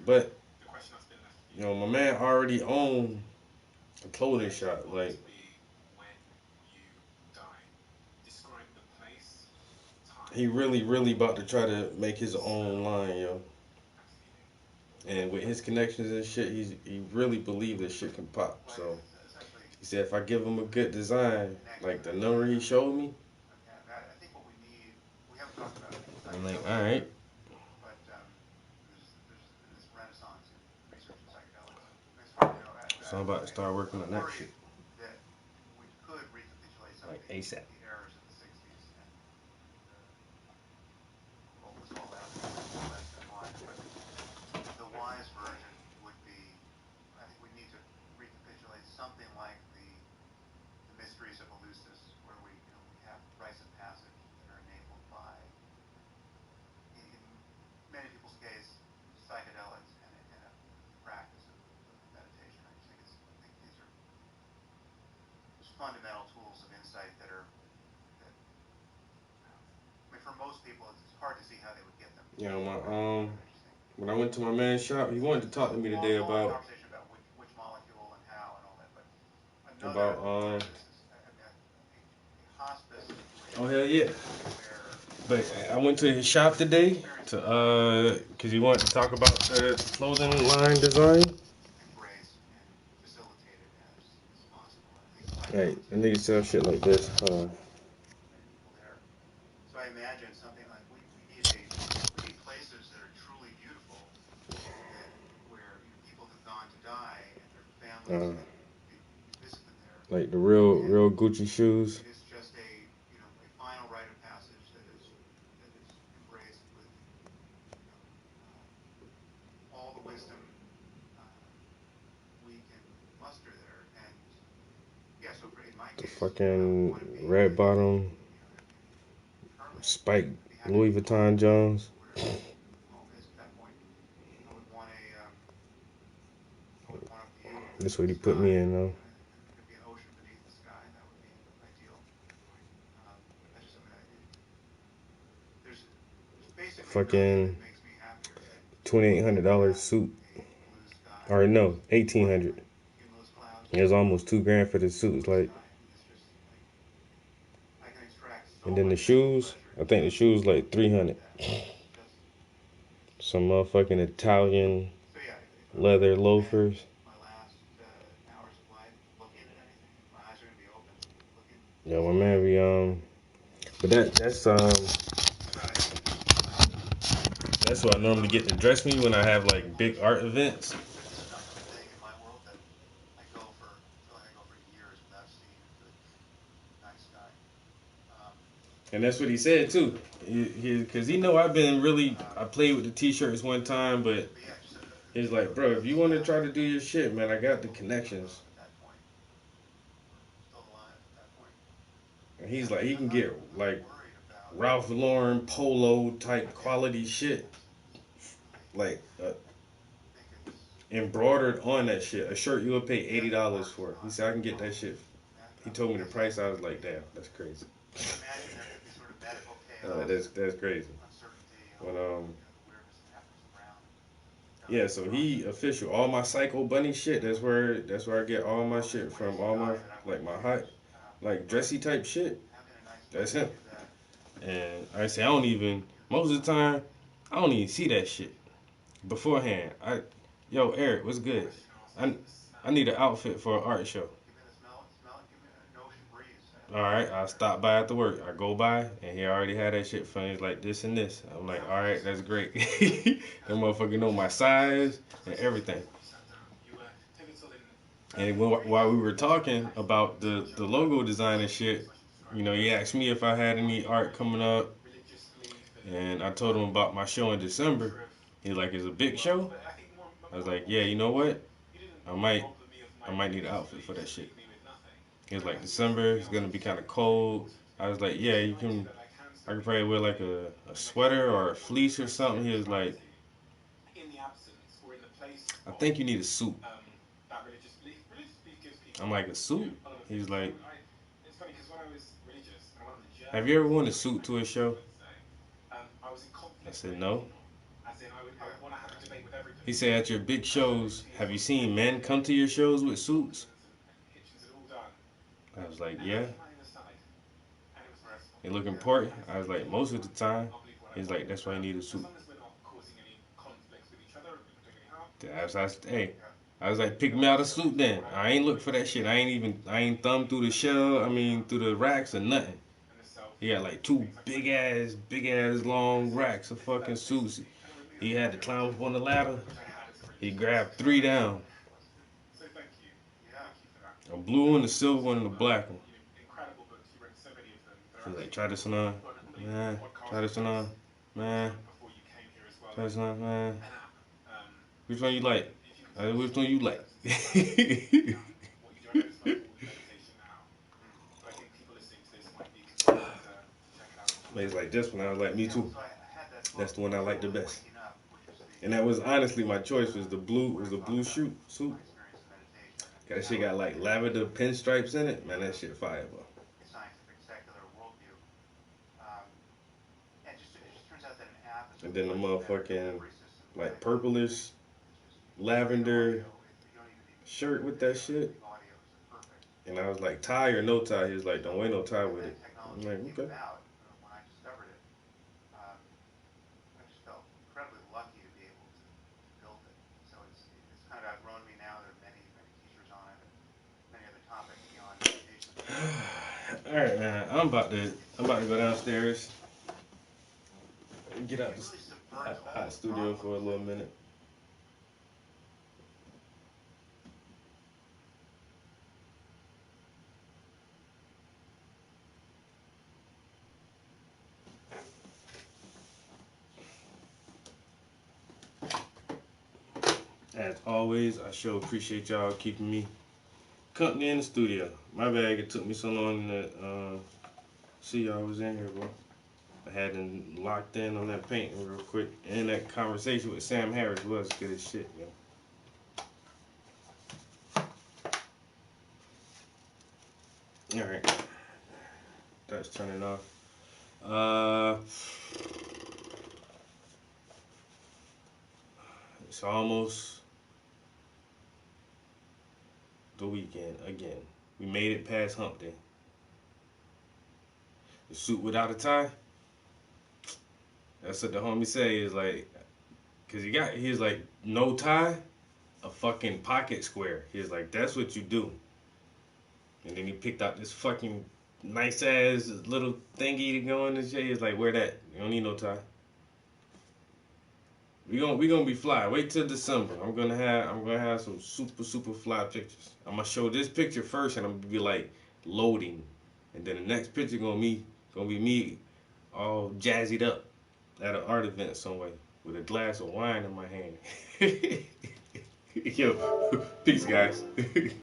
M: But my man already owned a clothing shop. Like, he really about to try to make his own line, yo. And with his connections and shit, he really believes that shit can pop. So he said if I give him a good design, like the number he showed me, I'm like, all right. So I'm about to start working on that shit. Like ASAP.
K: The wise version would be, I think we need to recapitulate something like the mysteries of Eleusis, where we have rites of passage that are enabled by, in many people's case, psychedelics and a practice of meditation. I just think these are fundamental tools of insight that I mean, for most people, it's hard to see how they would get them.
M: Yeah, when I went to my man's shop, he wanted to talk to me today about
K: which molecule and how and all that, but
M: oh hell yeah. But I went to his shop today to because he wanted to talk about the clothing line design. Hey, the nigga sell shit like this. Hold on.
K: So I imagine something like we need places that are truly beautiful, where people have gone to die and their families visit them there.
M: Like the real Gucci shoes.
K: It is just a final rite of passage that is embraced with all the wisdom we can muster there. And yeah, so in my
M: The
K: case,
M: fucking red bottom spike Louis Vuitton Jones. That's what he put me in though. Fucking $2,800 suit. Or no, $1,800. It was almost $2,000 for the suit. It's like, and then the shoes. I think the shoes like $300. Some motherfucking Italian leather loafers. Yeah, my man be but that's what I normally get to dress me when I have like big art events. And that's what he said too. Because he know I've been really, I played with the t-shirts one time, but he's like, bro, if you want to try to do your shit, man, I got the connections. And he's like, he can get like Ralph Lauren polo type quality shit, like embroidered on that shit. A shirt you would pay $80 for. He said I can get that shit. He told me the price. I was like, damn, that's crazy. That's crazy. But yeah. So he official. All my Psycho Bunny shit. That's where I get all my shit from. All my like my hot, like dressy type shit. That's him. And I say I don't even. Most of the time, I don't even see that shit beforehand. Yo, Eric, what's good? I need an outfit for an art show. Alright, I stop by after work. I go by, and he already had that shit for me. He's like, this and this. I'm like, alright, that's great. That motherfucker know my size and everything. And while we were talking about the logo design and shit, you know, he asked me if I had any art coming up. And I told him about my show in December. He's like, it's a big show? I was like, yeah, you know what? I might need an outfit for that shit. He was like, December, it's gonna be kind of cold. I was like, yeah, I can probably wear like a sweater or a fleece or something. He was like, I think you need a suit. I'm like, a suit? He's like, have you ever worn a suit to a show? I said, no. He said, at your big shows, have you seen men come to your shows with suits? I was like, yeah. They look important. I was like, most of the time. He's like, that's why you need a suit. I was like, pick me out a suit then. I ain't look for that shit. I ain't thumb through the shell. I mean, through the racks or nothing. He had like two big ass long racks of fucking suits. He had to climb up on the ladder. He grabbed 3 down. A blue one, a silver one, and a black one. He's like, try this one on. Man, try this one on. Man. Try this one on, man. Which one you like? Which one you like? He's like, this one. I was like, me too. That's the one I like the best. And that was honestly my choice. Was the blue suit. That shit got like lavender pinstripes in it. Man, that shit fire, bro. And then the motherfucking like purplish lavender shirt with that shit. And I was like, tie or no tie? He was like, don't wear no tie with it. I'm like, okay. All right, man. I'm about to go downstairs. Get out the hot studio for a little minute. As always, I sure appreciate y'all keeping me company in the studio. My bad, it took me so long to see y'all was in here, bro. I had them locked in on that painting real quick. And that conversation with Sam Harris was good as shit, yo. Alright. That's turning off. It's almost the weekend again. We made it past hump day. The suit without a tie? That's what the homie say is like, Cause he was like, no tie, a fucking pocket square. He was like, that's what you do. And then he picked out this fucking nice ass little thingy to go in and shit. He was like, wear that. You don't need no tie. We gonna be fly. Wait till December. I'm gonna have some super fly pictures. I'm gonna show this picture first, and I'm gonna be like loading, and then the next picture gonna be me, all jazzied up at an art event somewhere with a glass of wine in my hand. Yo, peace, guys.